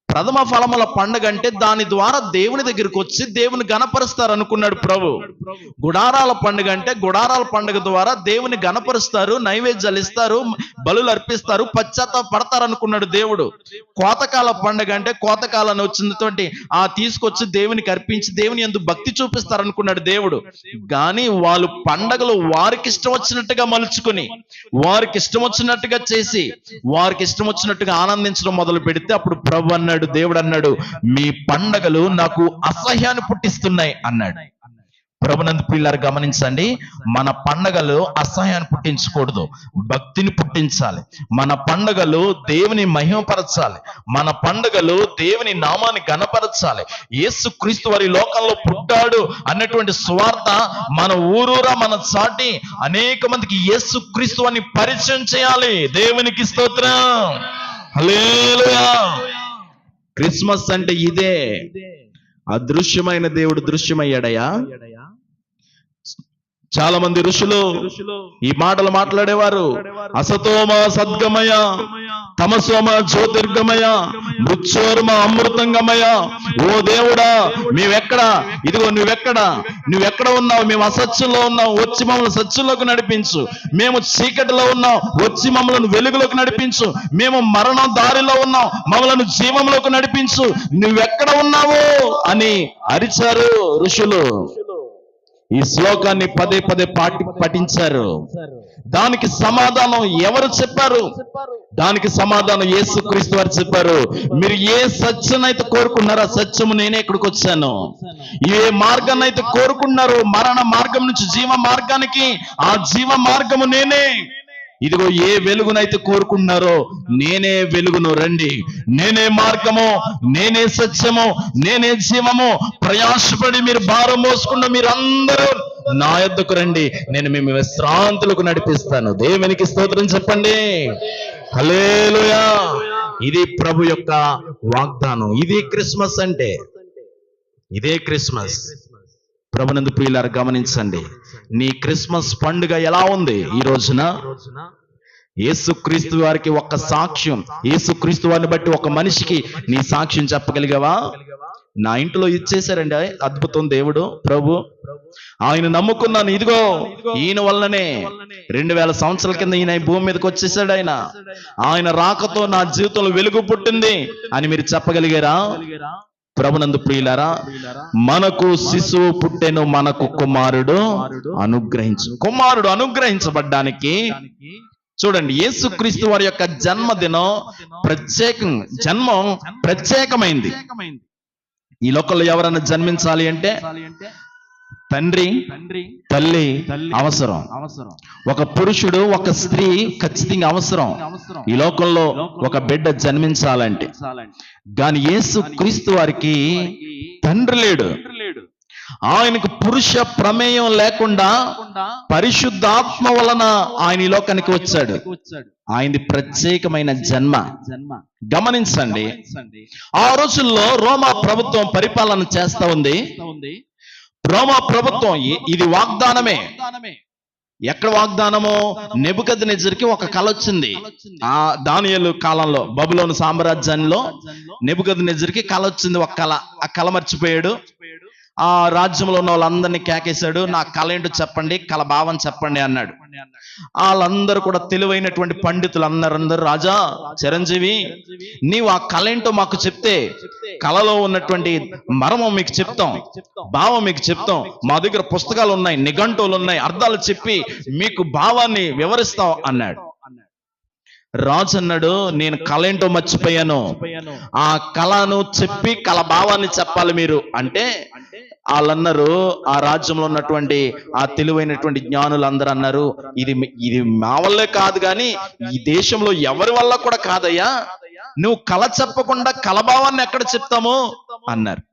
ప్రథమ ఫలముల పండుగ అంటే దాని ద్వారా దేవుని దగ్గరికి వచ్చి దేవుని గణపరుస్తారు అనుకున్నాడు ప్రభు. గుడారాల పండుగ అంటే గుడారాల పండుగ ద్వారా దేవుని గణపరుస్తారు, నైవేద్యాలు ఇస్తారు, బలులు అర్పిస్తారు, పశ్చాత్తాపడతారు అనుకున్నాడు దేవుడు. కోతకాల పండుగ అంటే కోతకాలను వచ్చినటువంటి తీసుకొచ్చి దేవునికి అర్పించి దేవుని యందు భక్తి చూపిస్తారు అనుకున్నాడు దేవుడు. కానీ వాళ్ళు పండగలు వారికి ఇష్టం వచ్చినట్టుగా మలుచుకుని, వారికి ఇష్టం వచ్చినట్టుగా చేసి, వారికి ఇష్టం వచ్చినట్టుగా ఆనందించడం మొదలు పెడితే అప్పుడు ప్రభు అన్నాడు, దేవుడు అన్నాడు, మీ పండగలు నాకు అసహ్యాన్ని పుట్టిస్తున్నాయి అన్నాడు. ప్రభునందు పిల్లలు గమనించండి, మన పండగలు అసహ్యాన్ని పుట్టించకూడదు, భక్తిని పుట్టించాలి. మన పండగలు దేవుని మహిమపరచాలి, మన పండగలు దేవుని నామాన్ని గణపరచాలి. యేసుక్రీస్తు వారి లోకంలో పుట్టాడు అన్నటువంటి సువార్త మన ఊరూరా మన చాటి అనేక మందికి యేసుక్రీస్తు అని పరిచయం చేయాలి. దేవునికి స్తోత్రం, హల్లెలూయా. క్రిస్మస్ అంటే ఇదే. అదృశ్యమైన దేవుడు దృశ్యమయ్యాడయా. చాలా మంది ఋషులు ఈ మాటలు మాట్లాడేవారు. అసతోమ సద్గమయ, తమసోమ జ్యోతిర్గమయ, మృత్యోర్మ అమృతంగమయ. ఓ దేవుడా, మేమెక్కడ, ఇదిగో నువ్వెక్కడ ఉన్నావు? మేము అసత్యంలో ఉన్నాం, వచ్చి మమ్మల్ని సత్యంలోకి నడిపించు. మేము చీకటిలో ఉన్నాం, వచ్చి మమ్మల్ని వెలుగులోకి నడిపించు. మేము మరణం దారిలో ఉన్నాం, మమ్మల్ని జీవంలోకి నడిపించు. నువ్వెక్కడ ఉన్నావు అని అరిచారు ఋషులు. ఈ శ్లోకాన్ని పదే పదే పఠించారు. దానికి సమాధానం ఎవరు చెప్పారు? దానికి సమాధానం యేసుక్రీస్తు వారు చెప్పారు. మీరు ఏ సత్యనైతే కోరుకున్నారో సత్యము నేనే ఇక్కడికి వచ్చాను. ఏ మార్గాన్ని అయితే కోరుకున్నారో మరణ మార్గం నుంచి జీవ మార్గానికి, ఆ జీవ మార్గము నేనే. ఇదిగో ఏ వెలుగునైతే కోరుకున్నారో నేనే వెలుగును, రండి. నేనే మార్గము, నేనే సత్యము, నేనే జీవము. ప్రయాసపడి మీరు భారం మోసుకున్న మీరందరూ నా యొద్దకు రండి, నేను మేము విశ్రాంతులకు నడిపిస్తాను. దేవునికి స్తోత్రం చెప్పండి. హల్లెలూయా. ఇది ప్రభు యొక్క వాగ్దానం. ఇది క్రిస్మస్ అంటే, ఇదే క్రిస్మస్. ప్రభునందు ప్రియులారా గమనించండి, నీ క్రిస్మస్ పండుగ ఎలా ఉంది ఈ రోజున? యేసుక్రీస్తు వారికి ఒక సాక్ష్యం, యేసుక్రీస్తు వారిని బట్టి ఒక మనిషికి నీ సాక్ష్యం చెప్పగలిగావా? నా ఇంట్లో ఇచ్చేశారండి అద్భుతం దేవుడు ప్రభు. ఆయన నమ్ముకున్నాను, ఇదిగో ఈయన వల్లనే 2000 సంవత్సరాల కింద ఈయన భూమి మీదకి వచ్చేసాడు. ఆయన రాకతో నా జీవితంలో వెలుగు పుట్టింది అని మీరు చెప్పగలిగారా? ప్రభునందు ప్రియులారా, మనకు శిశువు పుట్టెను, మనకు కుమారుడు అనుగ్రహించబడ్డానికి. చూడండి, యేసుక్రీస్తు వారి యొక్క జన్మదినం జన్మం ప్రత్యేకమైంది. ఈ లోకంలో ఎవరైనా జన్మించాలి అంటే తండ్రి తల్లి అవసరం. ఒక పురుషుడు ఒక స్త్రీ ఖచ్చితంగా అవసరం ఈ లోకంలో ఒక బిడ్డ జన్మించాలంటే. కానీ యేసుక్రీస్తు వారికి తండ్రి లేడు. ఆయనకు పురుష ప్రమేయం లేకుండా పరిశుద్ధాత్మ వలన ఆయన ఈ లోకానికి వచ్చాడు. ఆయనది ప్రత్యేకమైన జన్మ. గమనించండి, ఆ రోజుల్లో రోమా ప్రభుత్వం పరిపాలన చేస్తా ఉంది. రోమా ప్రభుత్వం ఇది వాగ్దానమే. ఎక్కడ వాగ్దానము? నెబుకద్నెజరుకి ఒక కల వచ్చింది. ఆ దానియేలు కాలంలో బబులోను సామ్రాజ్యంలో నెబుకద్నెజరుకి కల వచ్చింది, ఒక కళ. ఆ కళ మర్చిపోయాడు. ఆ రాజ్యంలో ఉన్న వాళ్ళందరినీ కేకేశాడు, నా కళ ఏంటో చెప్పండి, కళ భావం చెప్పండి అన్నాడు. వాళ్ళందరూ కూడా తెలివైనటువంటి పండితులు అందరూ, రాజా చిరంజీవి, నీవు ఆ కళ ఏంటో మాకు చెప్తే కళలో ఉన్నటువంటి మర్మం మీకు చెప్తాం, భావం మీకు చెప్తాం. మా దగ్గర పుస్తకాలు ఉన్నాయి, నిఘంటువులు ఉన్నాయి, అర్థాలు చెప్పి మీకు భావాన్ని వివరిస్తాం అన్నాడు. రాజు అన్నాడు, నేను కళ ఏంటో మర్చిపోయాను, ఆ కళను చెప్పి కళ భావాన్ని చెప్పాలి మీరు అంటే. వాళ్ళన్నారు, ఆ రాజ్యంలో ఉన్నటువంటి ఆ తెలివైనటువంటి జ్ఞానులు అందరూ అన్నారు, ఇది మా వల్లే కాదు, కానీ ఈ దేశంలో ఎవరి వల్ల కూడా కాదయ్యా, నువ్వు కళ చెప్పకుండా కళ భావాన్ని ఎక్కడ చెప్తాము అన్నారు.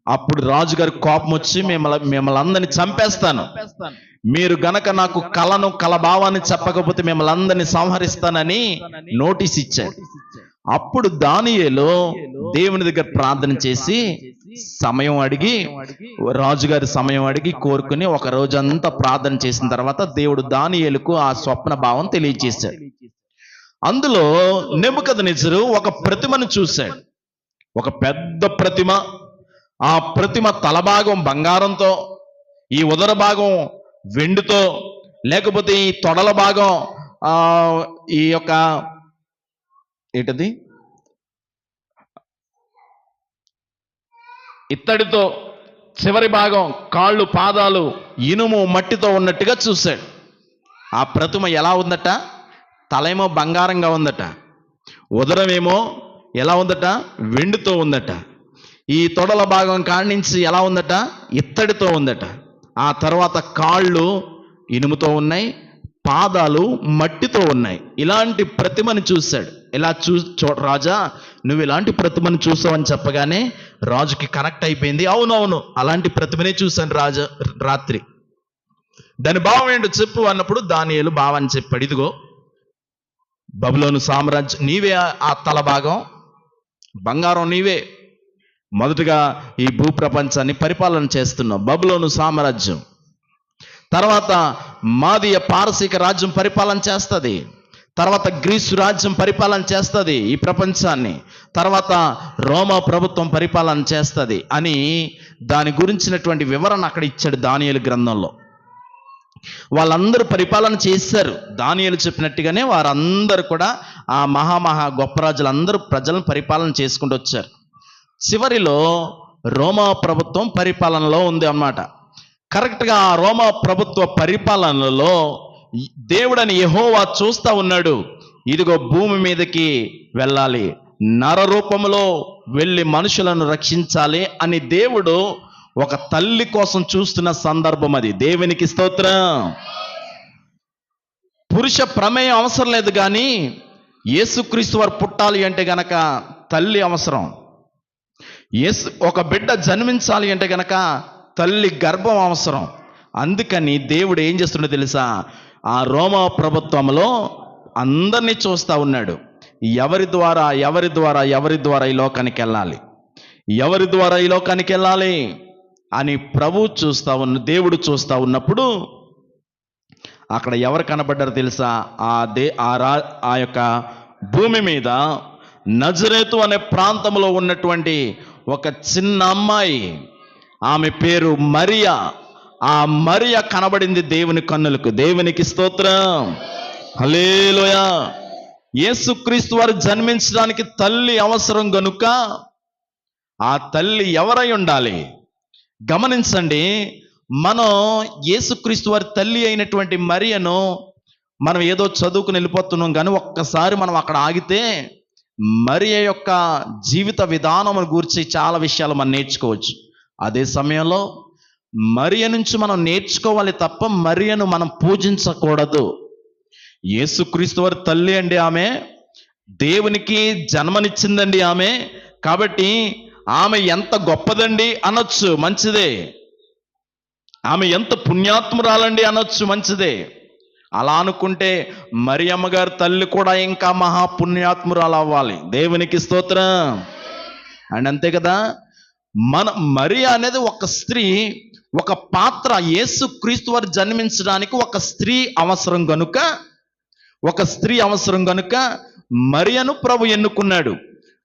అప్పుడు రాజుగారి కోపం వచ్చి, మిమ్మల్ని అందరినీ చంపేస్తాను, మీరు గనక నాకు కళ భావాన్ని చెప్పకపోతే మిమ్మల్ని అందరినీ సంహరిస్తానని నోటీస్ ఇచ్చాడు. అప్పుడు దానియేలు దేవుని దగ్గర ప్రార్థన చేసి సమయం అడిగి, రాజుగారి సమయం అడిగి కోరుకుని ఒక రోజంతా ప్రార్థన చేసిన తర్వాత దేవుడు దానియేలుకు ఆ స్వప్న భావం తెలియజేశాడు. అందులో నెబుకద్నెజరు ఒక ప్రతిమను చూశాడు, ఒక పెద్ద ప్రతిమ. ఆ ప్రతిమ తలభాగం బంగారంతో, ఈ ఉదర భాగం వెండితో, లేకపోతే ఈ తొడల భాగం ఈ యొక్క ఏంటది ఇత్తడితో, చివరి భాగం కాళ్ళు పాదాలు ఇనుము మట్టితో ఉన్నట్టుగా చూశాడు. ఆ ప్రతిమ ఎలా ఉందట? తలేమో బంగారంగా ఉందట, ఉదరమేమో ఎలా ఉందట? వెండితో ఉందట. ఈ తొడల భాగం కాడి నుంచి ఎలా ఉందట? ఇత్తడితో ఉందట. ఆ తర్వాత కాళ్ళు ఇనుముతో ఉన్నాయి, పాదాలు మట్టితో ఉన్నాయి. ఇలాంటి ప్రతిమను చూశాడు. ఇలా రాజా, నువ్వు ఇలాంటి ప్రతిమను చూసావని చెప్పగానే రాజుకి కనెక్ట్ అయిపోయింది. అవునవును, అలాంటి ప్రతిమనే చూశాను రాత్రి. దాని భావం ఏంటో చెప్పు అన్నప్పుడు దానియేలు భావాన్ని చెప్పాడు. ఇదిగో బబులోను సామ్రాజ్యం నీవే, ఆ తల భాగం బంగారం నీవే. మొదటగా ఈ భూప్రపంచాన్ని పరిపాలన చేస్తున్నావు, బబులోను సామ్రాజ్యం. తర్వాత మాదీయ పారసీక రాజ్యం పరిపాలన చేస్తుంది. తర్వాత గ్రీసు రాజ్యం పరిపాలన చేస్తుంది ఈ ప్రపంచాన్ని, తర్వాత రోమా ప్రభుత్వం పరిపాలన చేస్తుంది అని దాని గురించినటువంటి వివరణ అక్కడ ఇచ్చాడు దానియేలు గ్రంథంలో. వాళ్ళందరూ పరిపాలన చేశారు దానియేలు చెప్పినట్టుగానే. వారందరూ కూడా ఆ మహా గొప్ప రాజులందరూ ప్రజలను పరిపాలన చేసుకుంటూ వచ్చారు. చివరిలో రోమా ప్రభుత్వం పరిపాలనలో ఉంది అన్నమాట. కరెక్ట్గా ఆ రోమా ప్రభుత్వ పరిపాలనలో దేవుడని యెహోవా చూస్తా ఉన్నాడు. ఇదిగో భూమి మీదకి వెళ్ళాలి, నర రూపంలో వెళ్ళి మనుషులను రక్షించాలి అని దేవుడు ఒక తల్లి కోసం చూస్తున్న సందర్భం అది. దేవునికి స్తోత్రం. పురుష ప్రమేయం అవసరం లేదు, కానీ యేసుక్రీస్తు వారు పుట్టాలి అంటే గనక తల్లి అవసరం. ఒక బిడ్డ జన్మించాలి అంటే గనక తల్లి గర్భం అవసరం. అందుకని దేవుడు ఏం చేస్తుండో తెలుసా, ఆ రోమా ప్రభుత్వంలో అందరినీ చూస్తూ ఉన్నాడు. ఎవరి ద్వారా ఈ లోకానికి వెళ్ళాలి, ఎవరి ద్వారా ఈ లోకానికి వెళ్ళాలి అని దేవుడు చూస్తూ ఉన్నప్పుడు అక్కడ ఎవరు కనబడ్డారు తెలుసా? ఆ యొక్క భూమి మీద నజరేతు అనే ప్రాంతంలో ఉన్నటువంటి ఒక చిన్న అమ్మాయి, ఆమె పేరు మరియా. ఆ మరియా కనబడింది దేవుని కన్నులకు. దేవునికి స్తోత్రం, హల్లెలూయా. యేసుక్రీస్తు వారు జన్మించడానికి తల్లి అవసరం గనుక ఆ తల్లి ఎవరై ఉండాలి? గమనించండి, మనం యేసుక్రీస్తు వారి తల్లి అయినటువంటి మరియను మనం ఏదో చదువుకుని వెళ్ళిపోతున్నాం, కానీ ఒక్కసారి మనం అక్కడ ఆగితే మరియ యొక్క జీవిత విధానం గురించి చాలా విషయాలు మనం నేర్చుకోవచ్చు. అదే సమయంలో మరియ నుంచి మనం నేర్చుకోవాలి తప్ప మరియను మనం పూజించకూడదు. యేసుక్రీస్తు వారి తల్లి అండి ఆమె, దేవునికి జన్మనిచ్చిందండి ఆమె, కాబట్టి ఆమె ఎంత గొప్పదండి అనొచ్చు, మంచిదే. ఆమె ఎంత పుణ్యాత్మురాలండి అనొచ్చు, మంచిదే. అలా అనుకుంటే మరియమ్మ గారి తల్లి కూడా ఇంకా మహాపుణ్యాత్మురాలు అవ్వాలి. దేవునికి స్తోత్రం. అండ్ అంతే కదా, మరియా అనేది ఒక స్త్రీ, ఒక పాత్ర. యేసుక్రీస్తు వారు జన్మించడానికి ఒక స్త్రీ అవసరం గనుక మరియను ప్రభు ఎన్నుకున్నాడు.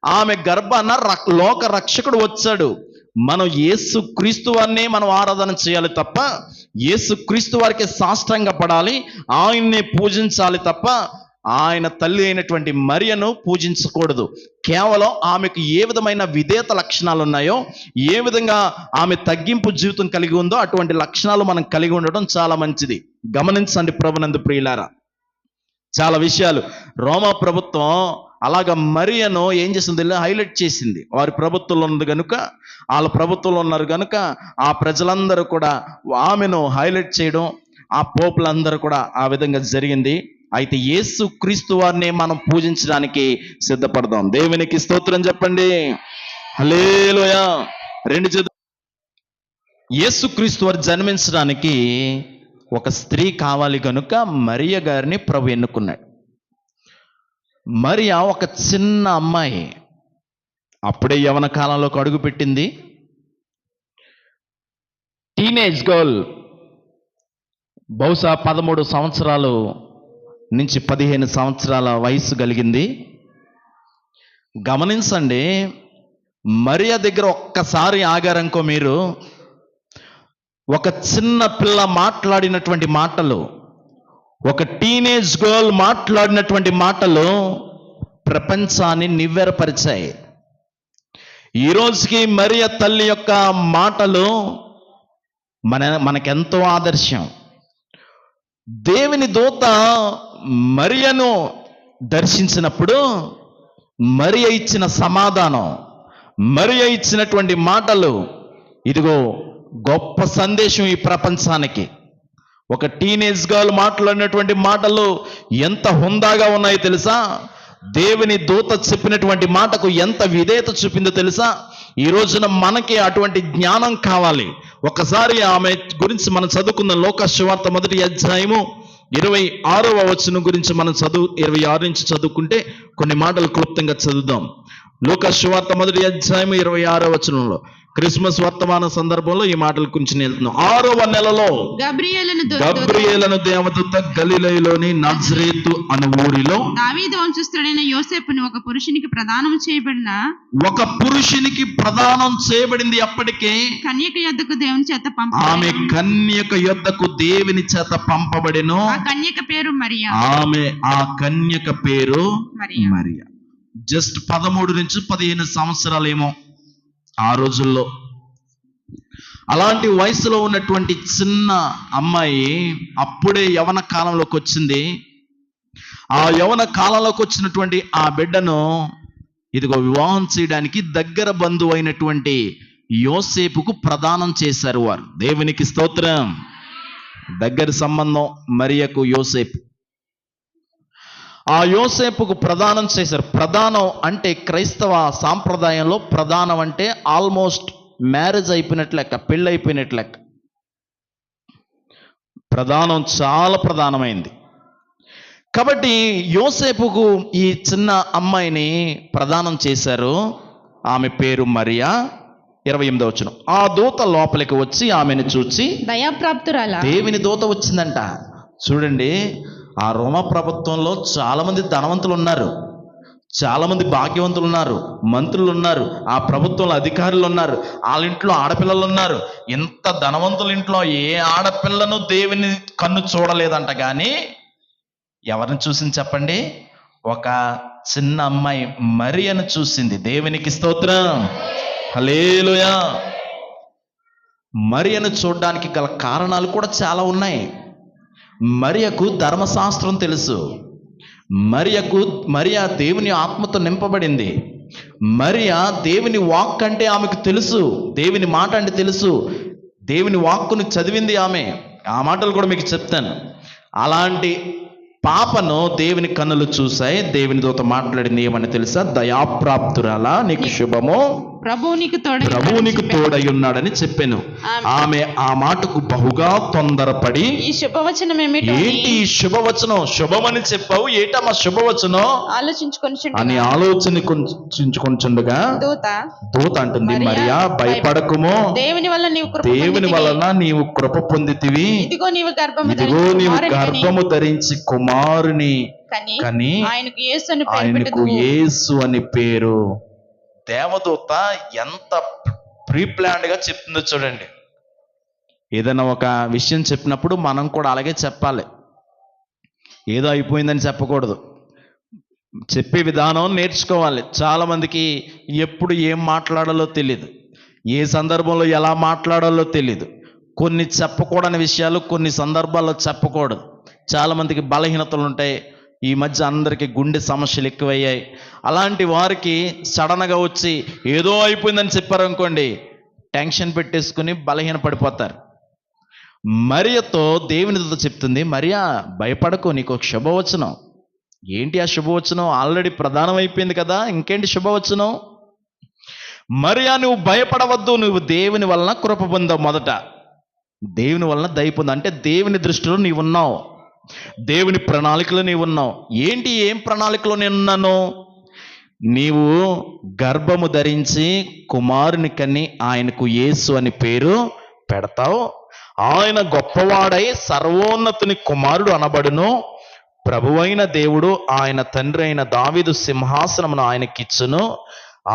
ఆమె గర్భాన లోక రక్షకుడు వచ్చాడు. మనం యేసుక్రీస్తు వారిని మనం ఆరాధన చేయాలి తప్ప, యేసుక్రీస్తు వారికి సాష్టాంగపడాలి, ఆయన్నే పూజించాలి తప్ప ఆయన తల్లి అయినటువంటి మరియను పూజించకూడదు. కేవలం ఆమెకు ఏ విధమైన విధేయత లక్షణాలు ఉన్నాయో, ఏ విధంగా ఆమె తగ్గింపు జీవితం కలిగి ఉందో అటువంటి లక్షణాలు మనం కలిగి ఉండడం చాలా మంచిది. గమనించండి ప్రభునందు ప్రియులారా, చాలా విషయాలు. రోమా ప్రభుత్వం అలాగా మరియను ఏం చేసింది, హైలైట్ చేసింది. వారి ప్రభుత్వంలో ఉంది కనుక, వాళ్ళ ప్రభుత్వంలో ఉన్నారు కనుక ఆ ప్రజలందరూ కూడా ఆమెను హైలైట్ చేయడం, ఆ పోపులందరూ కూడా ఆ విధంగా జరిగింది. అయితే యేసు క్రీస్తు వారిని మనం పూజించడానికి సిద్ధపడదాం. దేవునికి స్తోత్రం చెప్పండి, హల్లెలూయా. యేసు క్రీస్తు వారు జన్మించడానికి ఒక స్త్రీ కావాలి కనుక మరియ గారిని ప్రభు ఎన్నుకున్నాడు. మరియా ఒక చిన్న అమ్మాయి, అప్పుడే యవన కాలంలోకి అడుగుపెట్టింది. టీనేజ్ గర్ల్, బహుశా 13 సంవత్సరాలు నుంచి 15 సంవత్సరాల వయసు కలిగింది. గమనించండి, మరియా దగ్గర ఒక్కసారి ఆగారనుకో మీరు, ఒక చిన్న పిల్ల మాట్లాడినటువంటి మాటలు, ఒక టీనేజ్ గర్ల్ మాట్లాడినటువంటి మాటలు ప్రపంచాన్ని నివ్వెరపరిచాయి. ఈరోజుకి మరియ తల్లి యొక్క మాటలు మనకెంతో ఆదర్శం. దేవుని దూత మరియను దర్శించినప్పుడు మరియ ఇచ్చిన సమాధానం, మరియ ఇచ్చినటువంటి మాటలు, ఇదిగో గొప్ప సందేశం ఈ ప్రపంచానికి. ఒక టీనేజ్ గర్ల్ మాట్లాడినటువంటి మాటలు ఎంత హుందాగా ఉన్నాయో తెలుసా? దేవుని దూత చెప్పినటువంటి మాటకు ఎంత విధేయత చూపిందో తెలుసా? ఈ రోజున మనకి అటువంటి జ్ఞానం కావాలి. ఒకసారి ఆమె గురించి మనం చదువుకున్న లోక సువార్త 1వ అధ్యాయము 26వ వచనం గురించి మనం 26 నుంచి చదువుకుంటే కొన్ని మాటలు క్లుప్తంగా చదువుదాం. లూకా సువార్త 1:26 క్రిస్మస్ వర్తమాన సందర్భంలో ఈ మాటల గురించి నేను వెళ్తున్నాను. 6వ నెలలో గబ్రియేలను దేవదూత గలిలయలోని నజరేతు అను ఊరిలో దావీదు వంశస్థుడైన యోసేపును ఒక పురుషునికి ప్రదానం చేయబడింది. అప్పటికే కన్యక యొద్దకు దేవుని చేత పంపబడెను. ఆమె కన్యక యొద్దకు దేవుని చేత పంపబడెను. ఆ కన్యక పేరు మరియా. ఆ కన్యక పేరు మరియా. జస్ట్ 13 నుంచి 15 సంవత్సరాలేమో ఆ రోజుల్లో. అలాంటి వయసులో ఉన్నటువంటి చిన్న అమ్మాయి అప్పుడే యవన కాలంలోకి వచ్చింది. ఆ యవన కాలంలోకి వచ్చినటువంటి ఆ బిడ్డను ఇదిగో వివాహం చేయడానికి దగ్గర బంధువు అయినటువంటి యోసేపుకు ప్రదానం చేశారు వారు. దేవునికి స్తోత్రం. దగ్గర సంబంధం మరియకు యోసేపు. ఆ యోసేపుకు ప్రదానం చేశారు. ప్రదానం అంటే క్రైస్తవ సాంప్రదాయంలో ప్రదానం అంటే ఆల్మోస్ట్ మ్యారేజ్ అయిపోయినట్లు లెక్క, పెళ్ళి అయిపోయినట్లు లెక్క. ప్రదానం చాలా ప్రధానమైంది. కాబట్టి యోసేపుకు ఈ చిన్న అమ్మాయిని ప్రదానం చేశారు. ఆమె పేరు మరియా. 28వ వచనం. ఆ దూత లోపలికి వచ్చి ఆమెను చూచి దయాప్రాప్తురాలా. దేవుని దూత వచ్చిందంట. చూడండి, ఆ రోమా ప్రభుత్వంలో చాలా మంది ధనవంతులు ఉన్నారు, చాలా మంది భాగ్యవంతులు ఉన్నారు, మంత్రులు ఉన్నారు, ఆ ప్రభుత్వంలో అధికారులు ఉన్నారు, వాళ్ళ ఇంట్లో ఆడపిల్లలు ఉన్నారు. ఇంత ధనవంతుల ఇంట్లో ఏ ఆడపిల్లను దేవుని కన్ను చూడలేదంట. కానీ ఎవరిని చూసింది చెప్పండి? ఒక చిన్న అమ్మాయి మరియను చూసింది. దేవునికి స్తోత్రం. హల్లెలూయా. మరియను చూడడానికి గల కారణాలు కూడా చాలా ఉన్నాయి. మరియకు ధర్మశాస్త్రం తెలుసు. మరియా దేవుని ఆత్మతో నింపబడింది. మరియా దేవుని వాక్ అంటే ఆమెకు తెలుసు, దేవుని మాట అంటే తెలుసు, దేవుని వాక్కును చదివింది ఆమె. ఆ మాటలు కూడా మీకు చెప్తాను. అలాంటి పాపను దేవుని కన్నులు చూసాయి. దేవుని దూత మాట్లాడింది ఏమని తెలుసా? దయాప్రాప్తురాలా, నీకు శుభము, ప్రభువు నీకు తోడై ఉన్నాడని చెప్పాను. ఆమె ఆ మాటకు బహుగా తొందరపడి ఈ శుభవచనం ఏంటి ఈ శుభవచనం? శుభమని చెప్పావు, ఏటమ్మా శుభవచనం అని ఆలోచించుకొంచుండగా దూత అంటుంది, మరియా భయపడకుము, దేవుని వలన నీవు కృప పొందితివి. ఇదిగో నీవు గర్భము ధరించి కుమారుని కని ఆయనకు యేసు అని పేరు. దేవదూత ఎంత ప్రీప్లాన్డ్ గా చెప్తుందో చూడండి. ఏదైనా ఒక విషయం చెప్పినప్పుడు మనం కూడా అలాగే చెప్పాలి. ఏదో అయిపోయిందని చెప్పకూడదు. చెప్పే విధానం నేర్చుకోవాలి. చాలా మందికి ఎప్పుడు ఏం మాట్లాడాలో తెలియదు, ఏ సందర్భంలో ఎలా మాట్లాడాలో తెలియదు. కొన్ని చెప్పకూడని విషయాలు కొన్ని సందర్భాల్లో చెప్పకూడదు. చాలా మందికి బలహీనతలు ఉంటాయి. ఈ మధ్య అందరికీ గుండె సమస్యలు ఎక్కువయ్యాయి. అలాంటి వారికి సడన్గా వచ్చి ఏదో అయిపోయిందని చెప్పారనుకోండి, టెన్షన్ పెట్టేసుకుని బలహీన పడిపోతారు. మరియతో దేవుని దూత చెప్తుంది, మరియా భయపడకు, నీకు ఒక శుభవచనం. ఏంటి ఆ శుభవచనం? ఆల్రెడీ ప్రధానం అయిపోయింది కదా, ఇంకేంటి శుభవచనం? మరియా నువ్వు భయపడవద్దు, నువ్వు దేవుని వలన కృప పొందావు. మొదట దేవుని వలన దయ పొందావు అంటే దేవుని దృష్టిలో నీవున్నావు, దేవుని ప్రణాళికలో నీవున్నావు. ఏంటి, ఏం ప్రణాళికలో నేనున్నాను? నీవు గర్భము ధరించి కుమారుని కని ఆయనకు యేసు అని పేరు పెడతావు. ఆయన గొప్పవాడై సర్వోన్నతుని కుమారుడు అనబడును. ప్రభువైన దేవుడు ఆయన తండ్రి అయిన దావీదు సింహాసనమును ఆయనకిచ్చును.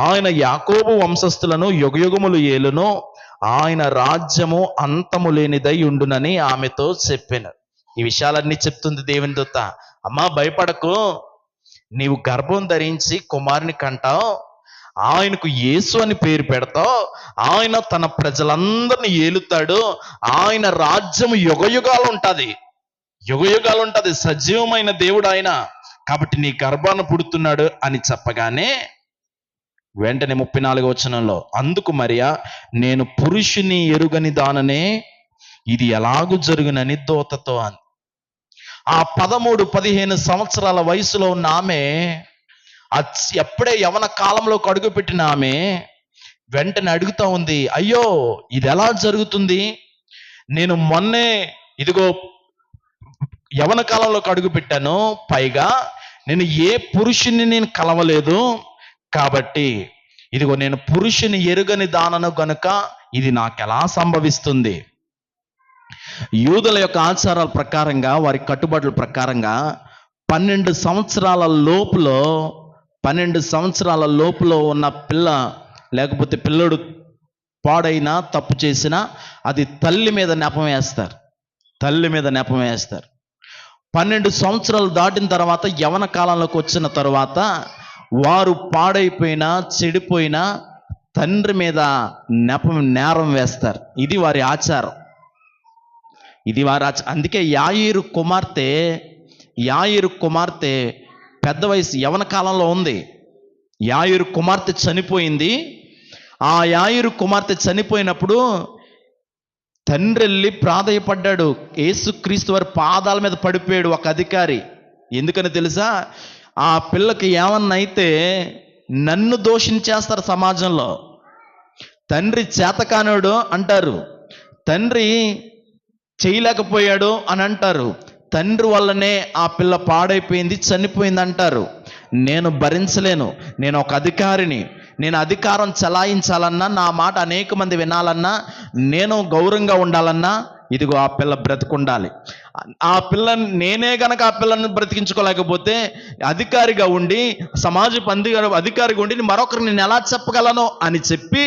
ఆయన యాకోబు వంశస్థులను యుగయుగములు ఏలును. ఆయన రాజ్యము అంతము లేనిదై ఉండునని ఆమెతో చెప్పాను. ఈ విషయాలన్నీ చెప్తుంది దేవుని దూత. అమ్మా భయపడకు, నీవు గర్భం ధరించి కుమారుని కంటావు, ఆయనకు యేసు అని పేరు పెడతావు. ఆయన తన ప్రజలందరినీ ఏలుతాడు. ఆయన రాజ్యం యుగయుగాలు ఉంటుంది, యుగయుగాలు ఉంటుంది. సజీవమైన దేవుడు ఆయన. కాబట్టి నీ గర్భాన్ని పుడుతున్నాడు అని చెప్పగానే వెంటనే 34వ వచనంలో, అందుకు మరియా నేను పురుషుని ఎరుగని దాననే, ఇది ఎలాగూ జరుగునని దూతతో అంది. ఆ 13-15 సంవత్సరాల వయసులో ఉన్న ఆమె, ఎప్పుడే యవన కాలంలోకి అడుగుపెట్టిన ఆమె వెంటనే అడుగుతా ఉంది, అయ్యో ఇది ఎలా జరుగుతుంది? నేను మొన్నే ఇదిగో యవన కాలంలోకి అడుగుపెట్టాను, పైగా నేను ఏ పురుషుని నేను కలవలేదు, కాబట్టి ఇదిగో నేను పురుషుని ఎరుగని దానను గనుక ఇది నాకెలా సంభవిస్తుంది. యూదుల యొక్క ఆచారాల ప్రకారంగా, వారి కట్టుబాట్ల ప్రకారంగా 12 సంవత్సరాల లోపులో ఉన్న పిల్ల లేకపోతే పిల్లడు పాడైనా తప్పు చేసినా అది తల్లి మీద నెపం వేస్తారు. 12 సంవత్సరాలు దాటిన తర్వాత యవన కాలంలోకి వచ్చిన తర్వాత వారు పాడైపోయినా చెడిపోయినా తండ్రి మీద నేరం వేస్తారు. ఇది వారి ఆచారం. అందుకే యాయీరు కుమార్తె పెద్ద వయసు యవన కాలంలో ఉంది. యాయీరు కుమార్తె చనిపోయింది. ఆ యాయీరు కుమార్తె చనిపోయినప్పుడు తండ్రి వెళ్ళి ప్రాధేయపడ్డాడు. యేసుక్రీస్తు వారి పాదాల మీద పడిపోయాడు ఒక అధికారి. ఎందుకని తెలుసా? ఆ పిల్లకి ఏమన్నా అయితే నన్ను దోషించేస్తారు సమాజంలో. తండ్రి చేతకానోడు అంటారు, తండ్రి చేయలేకపోయాడు అని అంటారు, తండ్రి వల్లనే ఆ పిల్ల పాడైపోయింది, చనిపోయింది అంటారు. నేను భరించలేను. నేను ఒక అధికారిని. నేను అధికారం చలాయించాలన్నా, నా మాట అనేక మంది వినాలన్నా, నేను గౌరవంగా ఉండాలన్నా ఇదిగో ఆ పిల్ల బ్రతికుండాలి. ఆ పిల్లని నేనే గనక ఆ పిల్లని బ్రతికించుకోలేకపోతే అధికారిగా ఉండి అధికారిగా ఉండి మరొకరిని నేను ఎలా చెప్పగలను అని చెప్పి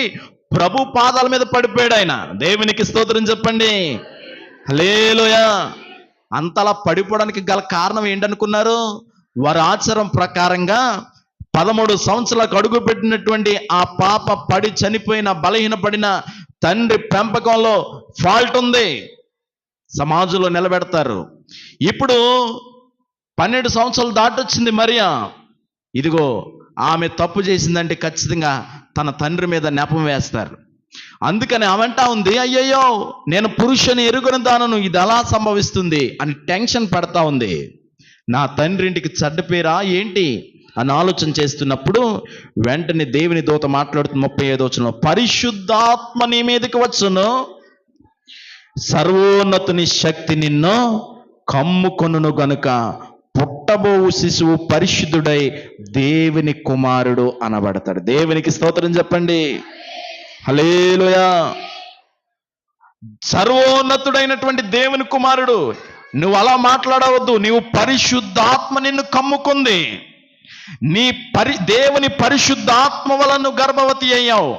ప్రభు పాదాల మీద పడిపోయాడు ఆయన. దేవునికి స్తోత్రం చెప్పండి. హల్లెలూయా. అంతలా పడిపోవడానికి గల కారణం ఏంటనుకున్నారు? వారి ఆచారం ప్రకారంగా 13 సంవత్సరాలకు అడుగు పెట్టినటువంటి ఆ పాప పడి చనిపోయిన బలహీనపడిన తండ్రి పెంపకంలో ఫాల్ట్ ఉంది, సమాజంలో నిలబెడతారు. ఇప్పుడు 12 సంవత్సరాలు దాటొచ్చింది మరియా. ఇదిగో ఆమె తప్పు చేసిందంటే ఖచ్చితంగా తన తండ్రి మీద నెపం వేస్తారు. అందుకని ఆమెంటా ఉంది, అయ్యయ్యో నేను పురుషుని ఎరుగని దానను, ఇది ఎలా సంభవిస్తుంది అని టెన్షన్ పడతా ఉంది. నా తండ్రి ఇంటికి చెడ్డ పేరా ఏంటి అని ఆలోచన చేస్తున్నప్పుడు వెంటనే దేవుని దూత మాట్లాడుతున్న 35వ వచనంలో, పరిశుద్ధాత్మ నీ మీదకి వచ్చును, సర్వోన్నతుని శక్తి నిన్ను కమ్ముకొనును గనుక పుట్టబోవు శిశువు పరిశుద్ధుడై దేవుని కుమారుడు అనబడతాడు. దేవునికి స్తోత్రం చెప్పండి. హల్లెలూయా. సర్వోన్నతుడైనటువంటి దేవుని కుమారుడు. నువ్వు అలా మాట్లాడవద్దు. నీవు పరిశుద్ధాత్మ నిన్ను కమ్ముకుంది. దేవుని పరిశుద్ధాత్మ వలన నువ్వు గర్భవతి అయ్యావు.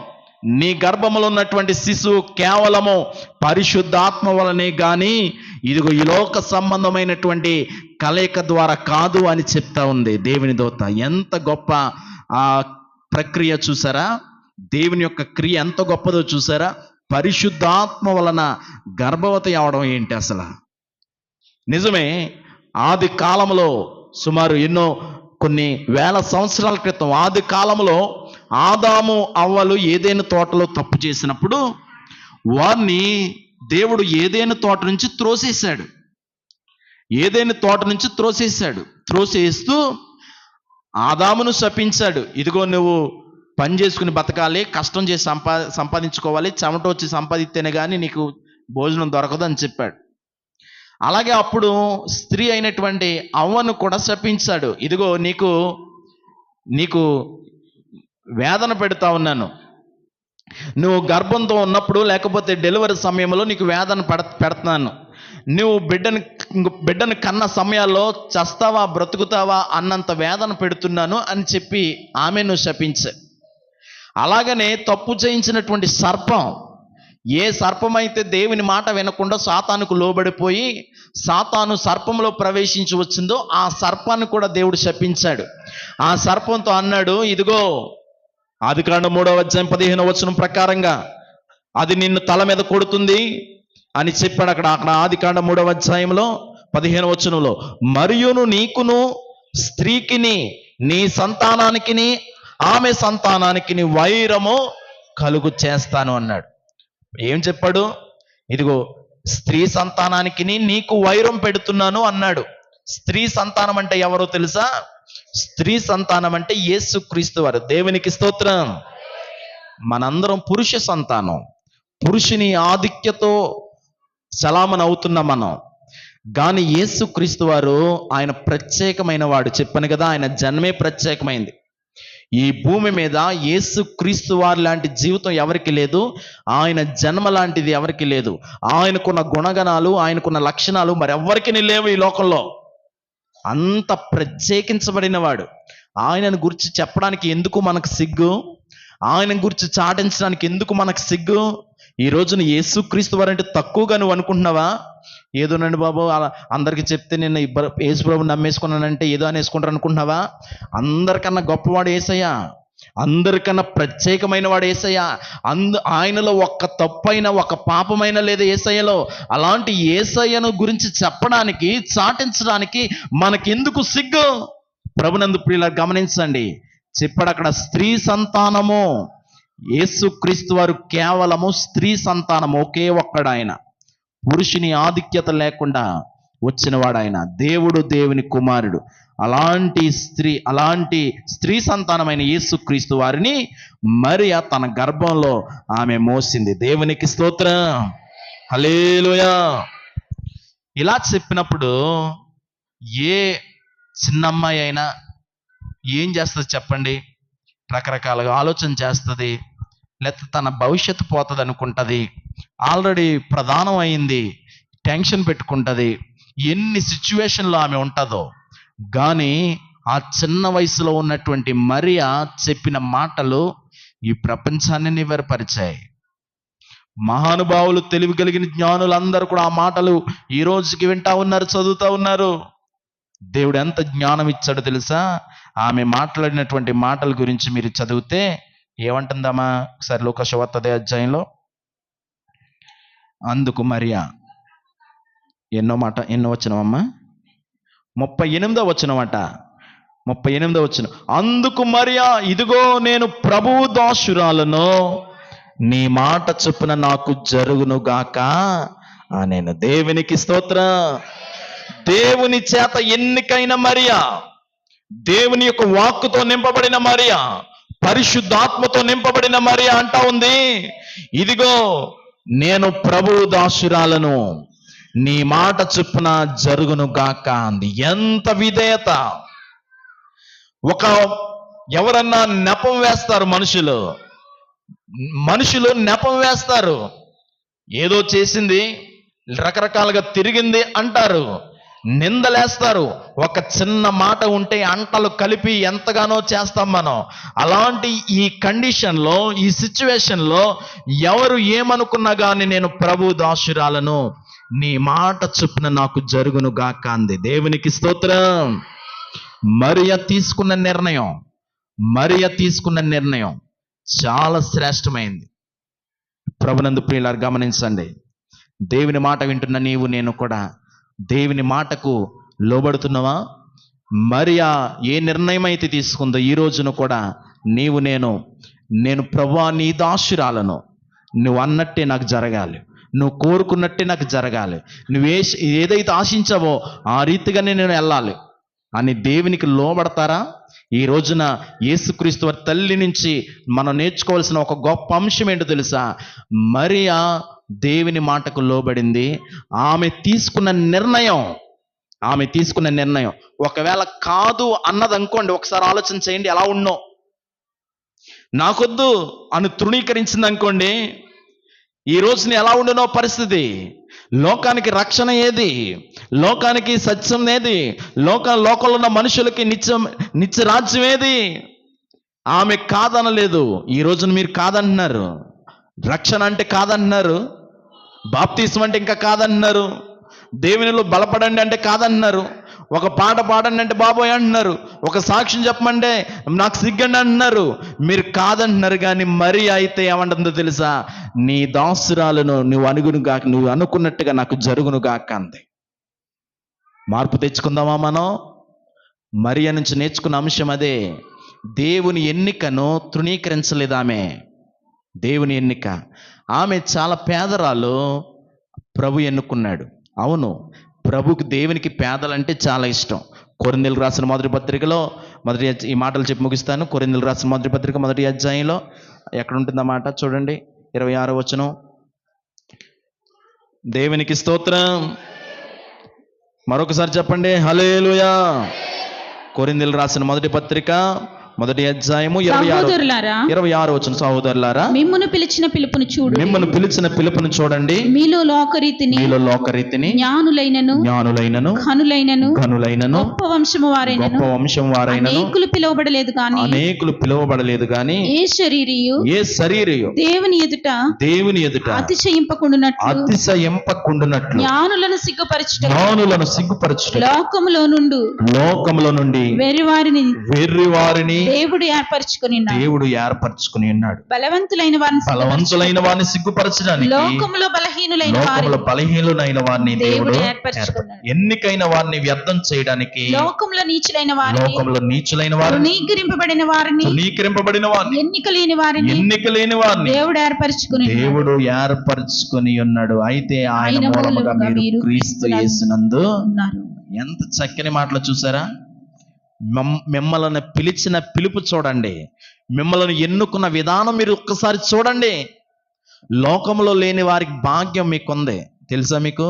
నీ గర్భములో ఉన్నటువంటి శిశువు కేవలము పరిశుద్ధాత్మ వలనే గాని ఇదిగో ఈ లోక సంబంధమైనటువంటి కలయిక ద్వారా కాదు అని చెప్తా ఉంది దేవుని దూత. ఎంత గొప్ప ఆ ప్రక్రియ చూసారా? దేవుని యొక్క క్రియ ఎంత గొప్పదో చూసారా? పరిశుద్ధాత్మ వలన గర్భవతి అవడం ఏంటి అసలు? నిజమే, ఆది కాలంలో సుమారు కొన్ని వేల సంవత్సరాల క్రితం ఆది కాలంలో ఆదాము అవ్వలు ఏదైనా తోటలో తప్పు చేసినప్పుడు వారిని దేవుడు ఏదైనా తోట నుంచి త్రోసేస్తూ ఆదామును శపించాడు. ఇదిగో నువ్వు పని చేసుకుని బతకాలి, కష్టం చేసి సంపాదించుకోవాలి, చెమట వచ్చి సంపాదిస్తేనే కానీ నీకు భోజనం దొరకదు అని చెప్పాడు. అలాగే అప్పుడు స్త్రీ అయినటువంటి అవ్వను కూడా శపించాడు. ఇదిగో నీకు వేదన పెడతా ఉన్నాను, నువ్వు గర్భంతో ఉన్నప్పుడు లేకపోతే డెలివరీ సమయంలో నీకు వేదన పెడుతున్నాను, నువ్వు బిడ్డను కన్న సమయాల్లో చస్తావా బ్రతుకుతావా అన్నంత వేదన పెడుతున్నాను అని చెప్పి ఆమెను శపించాడు. అలాగనే తప్పు చేయించినటువంటి సర్పం, ఏ సర్పమైతే దేవుని మాట వినకుండా సాతానుకు లోబడిపోయి సాతాను సర్పంలో ప్రవేశించి వచ్చిందో ఆ సర్పాన్ని కూడా దేవుడు శపించాడు. ఆ సర్పంతో అన్నాడు, ఇదిగో ఆదికాండం 3వ అధ్యాయం 15వ వచనం ప్రకారంగా అది నిన్ను తల మీద కొడుతుంది అని చెప్పాడు. అక్కడ ఆదికాండం 3వ అధ్యాయంలో 15వ వచనంలో, మరియును నీకును స్త్రీకిని నీ సంతానానికి ఆమె సంతానానికి వైరము కలుగు చేస్తాను అన్నాడు. ఏం చెప్పాడు? ఇదిగో స్త్రీ సంతానానికి నీకు వైరం పెడుతున్నాను అన్నాడు. స్త్రీ సంతానం అంటే ఎవరో తెలుసా? స్త్రీ సంతానం అంటే యేసుక్రీస్తు వారు. దేవునికి స్తోత్రం. మనందరం పురుష సంతానం, పురుషుని ఆధిక్యతో సలామన్ అవుతున్నాం మనం. కానీ యేసుక్రీస్తు వారు ఆయన ప్రత్యేకమైన వాడు. చెప్పాను కదా, ఆయన జన్మే ప్రత్యేకమైంది. ఈ భూమి మీద యేసు క్రీస్తు వారి లాంటి జీవితం ఎవరికి లేదు. ఆయన జన్మ లాంటిది ఎవరికి లేదు. ఆయనకున్న గుణగణాలు, ఆయనకున్న లక్షణాలు మరెవ్వరికి లేవు ఈ లోకంలో. అంత ప్రత్యేకించబడినవాడు. ఆయనను గురించి చెప్పడానికి ఎందుకు మనకు సిగ్గు? ఆయన గురించి చాటించడానికి ఎందుకు మనకు సిగ్గు? ఈ రోజున యేసుక్రీస్తు వారంటే తక్కువగా నువ్వు అనుకుంటున్నావా? ఏదోనండి బాబు, అలా అందరికీ చెప్తే నేను యేసు ప్రభు నమ్మేసుకున్నానంటే ఏదో అనేసుకుంటారు అనుకుంటున్నావా? అందరికన్నా గొప్పవాడు యేసయ్య, అందరికన్నా ప్రత్యేకమైన వాడు యేసయ్య. ఆయనలో ఒక్క తప్పైన ఒక పాపమైన లేదు యేసయ్యలో. అలాంటి యేసయ్యను గురించి చెప్పడానికి, చాటించడానికి మనకెందుకు సిగ్గు? ప్రభునందు ప్రియులారా గమనించండి, చెప్పాడు అక్కడ స్త్రీ సంతానము. యేసుక్రీస్తు వారు కేవలము స్త్రీ సంతానము, ఒకే ఒక్కడు ఆయన. పురుషుని ఆధిక్యత లేకుండా వచ్చినవాడు ఆయన. దేవుడు, దేవుని కుమారుడు. అలాంటి స్త్రీ సంతానమైన యేసుక్రీస్తు వారిని మరియ తన గర్భంలో ఆమె మోసింది. దేవునికి స్తోత్రం, హల్లెలూయా. ఇలా చెప్పినప్పుడు ఏ చిన్నమ్మాయి అయినా ఏం చేస్తుంది చెప్పండి? రకరకాలుగా ఆలోచన చేస్తుంది, లేకపోతే తన భవిష్యత్తు పోతుంది అనుకుంటుంది. ఆల్రెడీ ప్రధానం అయింది, టెన్షన్ పెట్టుకుంటుంది, ఎన్ని సిచ్యువేషన్లో ఆమె ఉంటుందో. కానీ ఆ చిన్న వయసులో ఉన్నటువంటి మరియా చెప్పిన మాటలు ఈ ప్రపంచాన్ని నివ్వెరపరిచాయి. మహానుభావులు, తెలివి కలిగిన జ్ఞానులు అందరూ కూడా ఆ మాటలు ఈ రోజుకి వింటా ఉన్నారు, చదువుతూ ఉన్నారు. దేవుడు ఎంత జ్ఞానం ఇచ్చాడో తెలుసా? ఆమె మాట్లాడినటువంటి మాటల గురించి మీరు చదివితే ఏమంటుందమ్మా? ఒకసారి లూకా సువార్త 10వ అధ్యాయంలో, అందుకు మరియా, ఎన్నో వచనమమ్మా? 38వ వచనమట. 38వ వచనం, అందుకు మరియా, ఇదిగో నేను ప్రభువు దాసురాలను, నీ మాట చొప్పున నాకు జరుగును గాక నేను. దేవునికి స్తోత్రం. దేవుని చేత ఎన్నికైన మరియా, దేవుని యొక్క వాక్కుతో నింపబడిన మరియా, పరిశుద్ధాత్మతో నింపబడిన మరియా అంటా ఉంది, ఇదిగో నేను ప్రభువు దాసురాలను, నీ మాట చొప్పున జరుగును గాక అంది. ఎంత విధేయత! ఎవరన్నా నెపం వేస్తారు, మనుషులు నెపం వేస్తారు. ఏదో చేసింది, రకరకాలుగా తిరిగింది అంటారు, నిందలేస్తారు. ఒక చిన్న మాట ఉంటే అంటలు కలిపి ఎంతగానో చేస్తాం మనం. అలాంటి ఈ కండిషన్లో, ఈ సిచ్యువేషన్లో ఎవరు ఏమనుకున్నా కానీ నేను ప్రభు దాసురాలను, నీ మాట చొప్పున నాకు జరుగును గాక అంది. దేవునికి స్తోత్రం. మరియ తీసుకున్న నిర్ణయం చాలా శ్రేష్టమైంది. ప్రభునందు ప్రియులారా గమనించండి, దేవుని మాట వింటున్న నీవు నేను కూడా దేవుని మాటకు లోబడుతున్నావా? మరియా ఏ నిర్ణయం అయితే తీసుకుందో ఈ రోజున కూడా నీవు నేను ప్రభువా నీ దాసురాలను, నువ్వు అన్నట్టే నాకు జరగాలి, నువ్వు కోరుకున్నట్టే నాకు జరగాలి, ఏదైతే ఆశించావో ఆ రీతిగానే నేను వెళ్ళాలి అని దేవునికి లోబడతారా? ఈ రోజున యేసుక్రీస్తు వారి తల్లి నుంచి మనం నేర్చుకోవాల్సిన ఒక గొప్ప అంశం ఏంటో తెలుసా? మరియా దేవుని మాటకు లోబడింది. ఆమె తీసుకున్న నిర్ణయం ఒకవేళ కాదు అన్నది అనుకోండి, ఒకసారి ఆలోచన చేయండి ఎలా ఉన్నో. నాకొద్దు అని తృణీకరించింది అనుకోండి, ఈ రోజున ఎలా ఉండినో పరిస్థితి. లోకానికి రక్షణ ఏది? లోకానికి సత్యం ఏది? లోకంలో ఉన్న మనుషులకి నిత్య రాజ్యం ఏది? ఆమె కాదనలేదు. ఈ రోజున మీరు కాదంటున్నారు, రక్షణ అంటే కాదంటున్నారు, బాప్తిస్మం అంటే ఇంకా కాదంటున్నారు, దేవునిలో బలపడండి అంటే కాదంటున్నారు, ఒక పాట పాడండి అంటే బాబోయ్ అంటున్నారు, ఒక సాక్ష్యం చెప్పమంటే నాకు సిగ్గండి అంటున్నారు. మీరు కాదంటున్నారు. కానీ మరి అయితే ఏమంటుందో తెలుసా? నీ దాసురాలను నువ్వు అనుకున్నట్టుగా నాకు జరుగును గాక అంది. మార్పు తెచ్చుకుందామా మనం? మరియ నుంచి నేర్చుకున్న అంశం అదే. దేవుని ఎన్నికను తృణీకరించలేదు ఆమె. దేవుని ఎన్నిక, ఆమె చాలా పేదరాలు, ప్రభు ఎన్నుకున్నాడు. అవును, ప్రభుకి దేవునికి పేదలంటే చాలా ఇష్టం. కొరింథీయులకు రాసిన మొదటి పత్రికలో ఈ మాటలు చెప్పి ముగిస్తాను. కొరింథీయులకు రాసిన మొదటి పత్రిక 1వ అధ్యాయంలో ఎక్కడ ఉంటుందన్నమాట చూడండి, 26వ వచనం. దేవునికి స్తోత్రం. మరొకసారి చెప్పండి, హల్లెలూయా. కొరింథీయులకు రాసిన మొదటి పత్రిక మొదటి అధ్యాయము సహోదరులారా 26 వచనం. సహోదరులారా, మిమ్మును పిలిచిన పిలుపును చూడు. మిమ్మల్ని పిలిచిన పిలుపును చూడండి. మీలో లోకరీతిని లోకరీతిని జ్ఞానులైనను ఘనులైనను గొప్ప వంశము వారైనను అనేకులు పిలువబడలేదు గాని ఏ శరీరియు దేవుని ఎదుట అతిశయింపకుండునట్లు జ్ఞానులను సిగ్గుపరచుట లోకములో నుండి వెర్రివారిని దేవుడు ఏర్పరచుకుని ఉన్నాడు. బలవంతులైన వారిని సిగ్గుపరచడానికి లోకములో బలహీనులైన వారిని దేవుడు ఏర్పరచుకున్నాడు. ఎన్నికైన వారిని వ్యర్థం చేయడానికి లోకములో నీచులైన వారిని తృణీకరింపబడిన వారిని ఎన్నిక లేని వారిని దేవుడు ఏర్పరచుకుని ఉన్నాడు. అయితే ఆయన మూలముగా మీరు క్రీస్తు యేసునందు ఉన్నారు. ఎంత చక్కని మాటలు చూసారా? మిమ్మల్ని పిలిచిన పిలుపు చూడండి, మిమ్మల్ని ఎన్నుకున్న విధానం మీరు ఒక్కసారి చూడండి. లోకంలో లేని వారికి భాగ్యం మీకుంది. తెలుసా? మీకు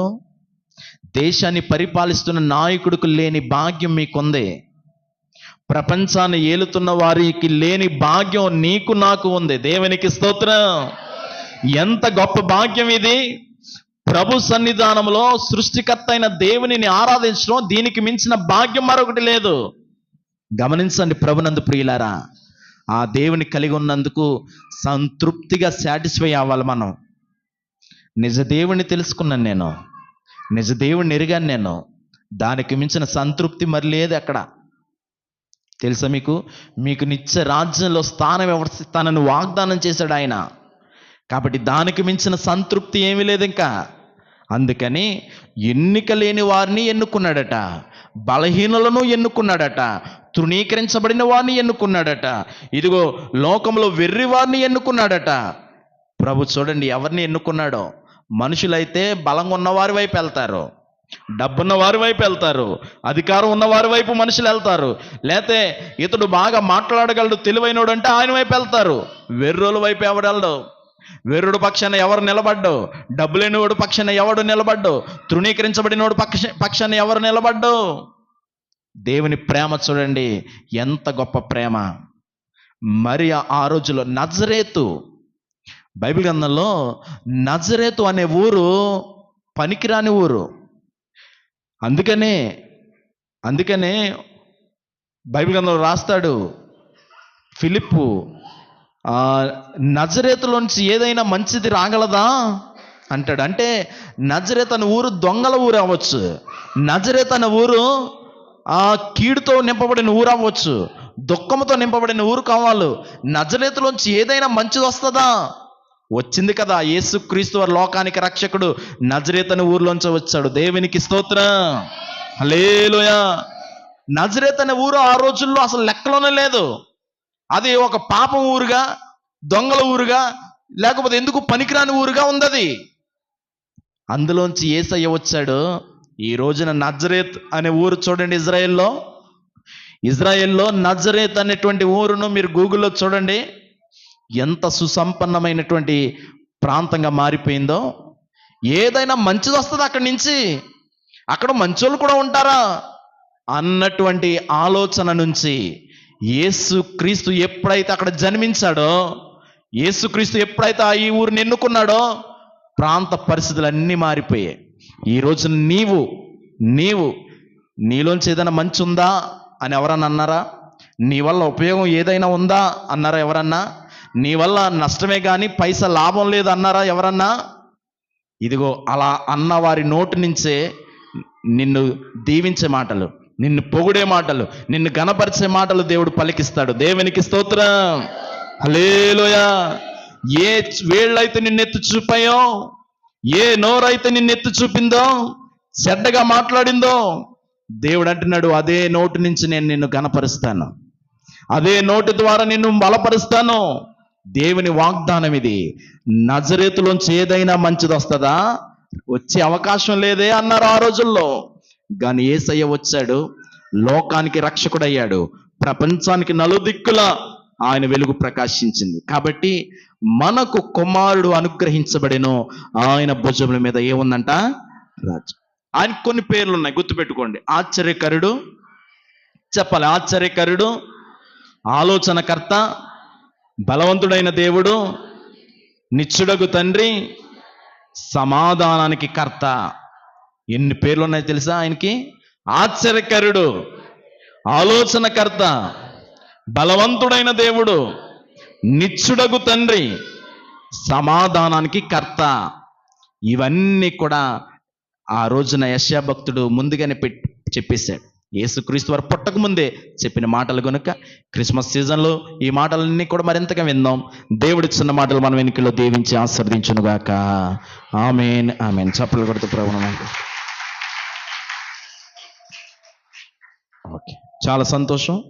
దేశాన్ని పరిపాలిస్తున్న నాయకుడికి లేని భాగ్యం మీకుంది. ప్రపంచాన్ని ఏలుతున్న వారికి లేని భాగ్యం నీకు నాకు ఉంది. దేవునికి స్తోత్రం. ఎంత గొప్ప భాగ్యం ఇది! ప్రభు సన్నిధానంలో సృష్టికర్త అయిన దేవునిని ఆరాధించడం, దీనికి మించిన భాగ్యం మరొకటి లేదు. గమనించండి ప్రభునందు ప్రియులారా, ఆ దేవుని కలిగి ఉన్నందుకు సంతృప్తిగా సాటిస్ఫై అవ్వాలి మనం. నిజ దేవుణ్ణి తెలుసుకున్నాను నేను, నిజ దేవుణ్ణి ఎరిగాను నేను. దానికి మించిన సంతృప్తి మరి లేదు అక్కడ. తెలుసా మీకు నిత్య రాజ్యంలో స్థానం ఎవరిస్తానని వాగ్దానం చేశాడు ఆయన. కాబట్టి దానికి మించిన సంతృప్తి ఏమీ లేదు ఇంకా. అందుకని ఎన్నిక లేని వారిని ఎన్నుకున్నాడట, బలహీనులను ఎన్నుకున్నాడట, తృణీకరించబడిన వారిని ఎన్నుకున్నాడట, ఇదిగో లోకంలో వెర్రి వారిని ఎన్నుకున్నాడట. ప్రభు చూడండి ఎవరిని ఎన్నుకున్నాడో. మనుషులైతే బలంగా ఉన్నవారి వైపు వెళ్తారు, డబ్బున్న వారి వైపు వెళ్తారు, అధికారం ఉన్న వారి వైపు మనుషులు వెళ్తారు. లేతే ఇతడు బాగా మాట్లాడగలడు, తెలివైనడు అంటే ఆయన వైపు వెళ్తారు. వెర్రోల వైపు ఎవడు వెళ్ళడు. వెర్రుడు పక్షాన ఎవరు నిలబడ్డు, డబ్బు లేనివాడు పక్షాన ఎవడు నిలబడ్డు, తృణీకరించబడినోడు పక్షాన ఎవరు నిలబడ్డు. దేవుని ప్రేమ చూడండి, ఎంత గొప్ప ప్రేమ! మరి ఆ రోజులో నజరేతు, బైబిల్ గ్రంథంలో నజరేతు అనే ఊరు పనికిరాని ఊరు. అందుకనే బైబిల్ గ్రంథంలో రాస్తాడు ఫిలిప్పు, నజరేతులోంచి ఏదైనా మంచిది రాగలదా అంటాడు. అంటే నజరేతు అనే ఊరు దొంగల ఊరు అవ్వచ్చు, నజరేతు అనే ఊరు కీడుతో నింపబడిన ఊరు అవ్వచ్చు, దుఃఖంతో నింపబడిన ఊరు కావాలి. నజరేతులోంచి ఏదైనా మంచిది వస్తుందా? వచ్చింది కదా. యేసుక్రీస్తు వారు లోకానికి రక్షకుడు నజరేతు అనే ఊరిలోంచి వచ్చాడు. దేవునికి స్తోత్రం, హల్లెలూయా. నజరేతు అనే ఊరు ఆ రోజుల్లో అసలు లెక్కలోనే లేదు. అది ఒక పాపం ఊరుగా, దొంగల ఊరుగా, లేకపోతే ఎందుకు పనికిరాని ఊరుగా ఉంది అది. అందులోంచి యేసయ్య వచ్చాడు. ఈ రోజున నజరేత్ అనే ఊరు చూడండి, ఇజ్రాయెల్లో నజరేత్ అనేటువంటి ఊరును మీరు గూగుల్లో చూడండి, ఎంత సుసంపన్నమైనటువంటి ప్రాంతంగా మారిపోయిందో. ఏదైనా మంచిది వస్తుంది అక్కడి నుంచి, అక్కడ మంచోళ్ళు కూడా ఉంటారా అన్నటువంటి ఆలోచన నుంచి యేసుక్రీస్తు ఎప్పుడైతే అక్కడ జన్మించాడో, యేసుక్రీస్తు ఎప్పుడైతే ఈ ఊరిని ఎన్నుకున్నాడో, ప్రాంత పరిస్థితులు అన్నీ మారిపోయాయి. ఈ రోజు నీలోంచి ఏదైనా మంచి ఉందా అని ఎవరన్నా అన్నారా? నీ వల్ల ఉపయోగం ఏదైనా ఉందా అన్నారా ఎవరన్నా? నీ వల్ల నష్టమే కానీ పైసా లాభం లేదు అన్నారా ఎవరన్నా? ఇదిగో అలా అన్న వారి నోటి నుంచే నిన్ను దీవించే మాటలు, నిన్ను పొగిడే మాటలు, నిన్ను గణపరిచే మాటలు దేవుడు పలికిస్తాడు. దేవునికి స్తోత్రం, హల్లెలూయా. ఏ వేళ్ళైతే నిన్నెత్తి చూపాయో, ఏ నోరైతే నిన్నెత్తి చూపిందో, చెడ్డగా మాట్లాడిందో, దేవుడు అంటున్నాడు అదే నోటి నుంచి నేను నిన్ను గణపరుస్తాను, అదే నోటి ద్వారా నిన్ను బలపరుస్తాను. దేవుని వాగ్దానం ఇది. నజరేతులోంచి ఏదైనా మంచిది వస్తుందా? వచ్చే అవకాశం లేదే అన్నారు ఆ రోజుల్లో. కానీ యేసయ్య వచ్చాడు, లోకానికి రక్షకుడయ్యాడు, ప్రపంచానికి నలుదిక్కుల ఆయన వెలుగు ప్రకాశించింది. కాబట్టి మనకు కుమారుడు అనుగ్రహించబడెను, ఆయన భుజముల మీద ఏముందంట? రాజు. ఆయన కొన్ని పేర్లు ఉన్నాయి, గుర్తుపెట్టుకోండి. ఆశ్చర్యకరుడు చెప్పాలి, ఆశ్చర్యకరుడు, ఆలోచనకర్త, బలవంతుడైన దేవుడు, నిత్యుడగు తండ్రి, సమాధానానికి కర్త. ఎన్ని పేర్లు ఉన్నాయో తెలుసా ఆయనకి? ఆశ్చర్యకరుడు, ఆలోచనకర్త, బలవంతుడైన దేవుడు, నిత్యుడగు తండ్రి, సమాధానానికి కర్త. ఇవన్నీ కూడా ఆ రోజున యెషయా భక్తుడు ముందుగానే చెప్పేశాడు. యేసుక్రీస్తు వారు పుట్టక ముందే చెప్పిన మాటలు కనుక క్రిస్మస్ సీజన్లో ఈ మాటలన్నీ కూడా మరింతగా విందాం. దేవుడిచ్చిన మాటలు మనం వెనుకలో దీవించి ఆశీర్వదించునుగాక. ఆమేన్, ఆమేన్. చప్పట్లు కొడుతూ ప్రభువును. ఓకే, చాలా సంతోషం.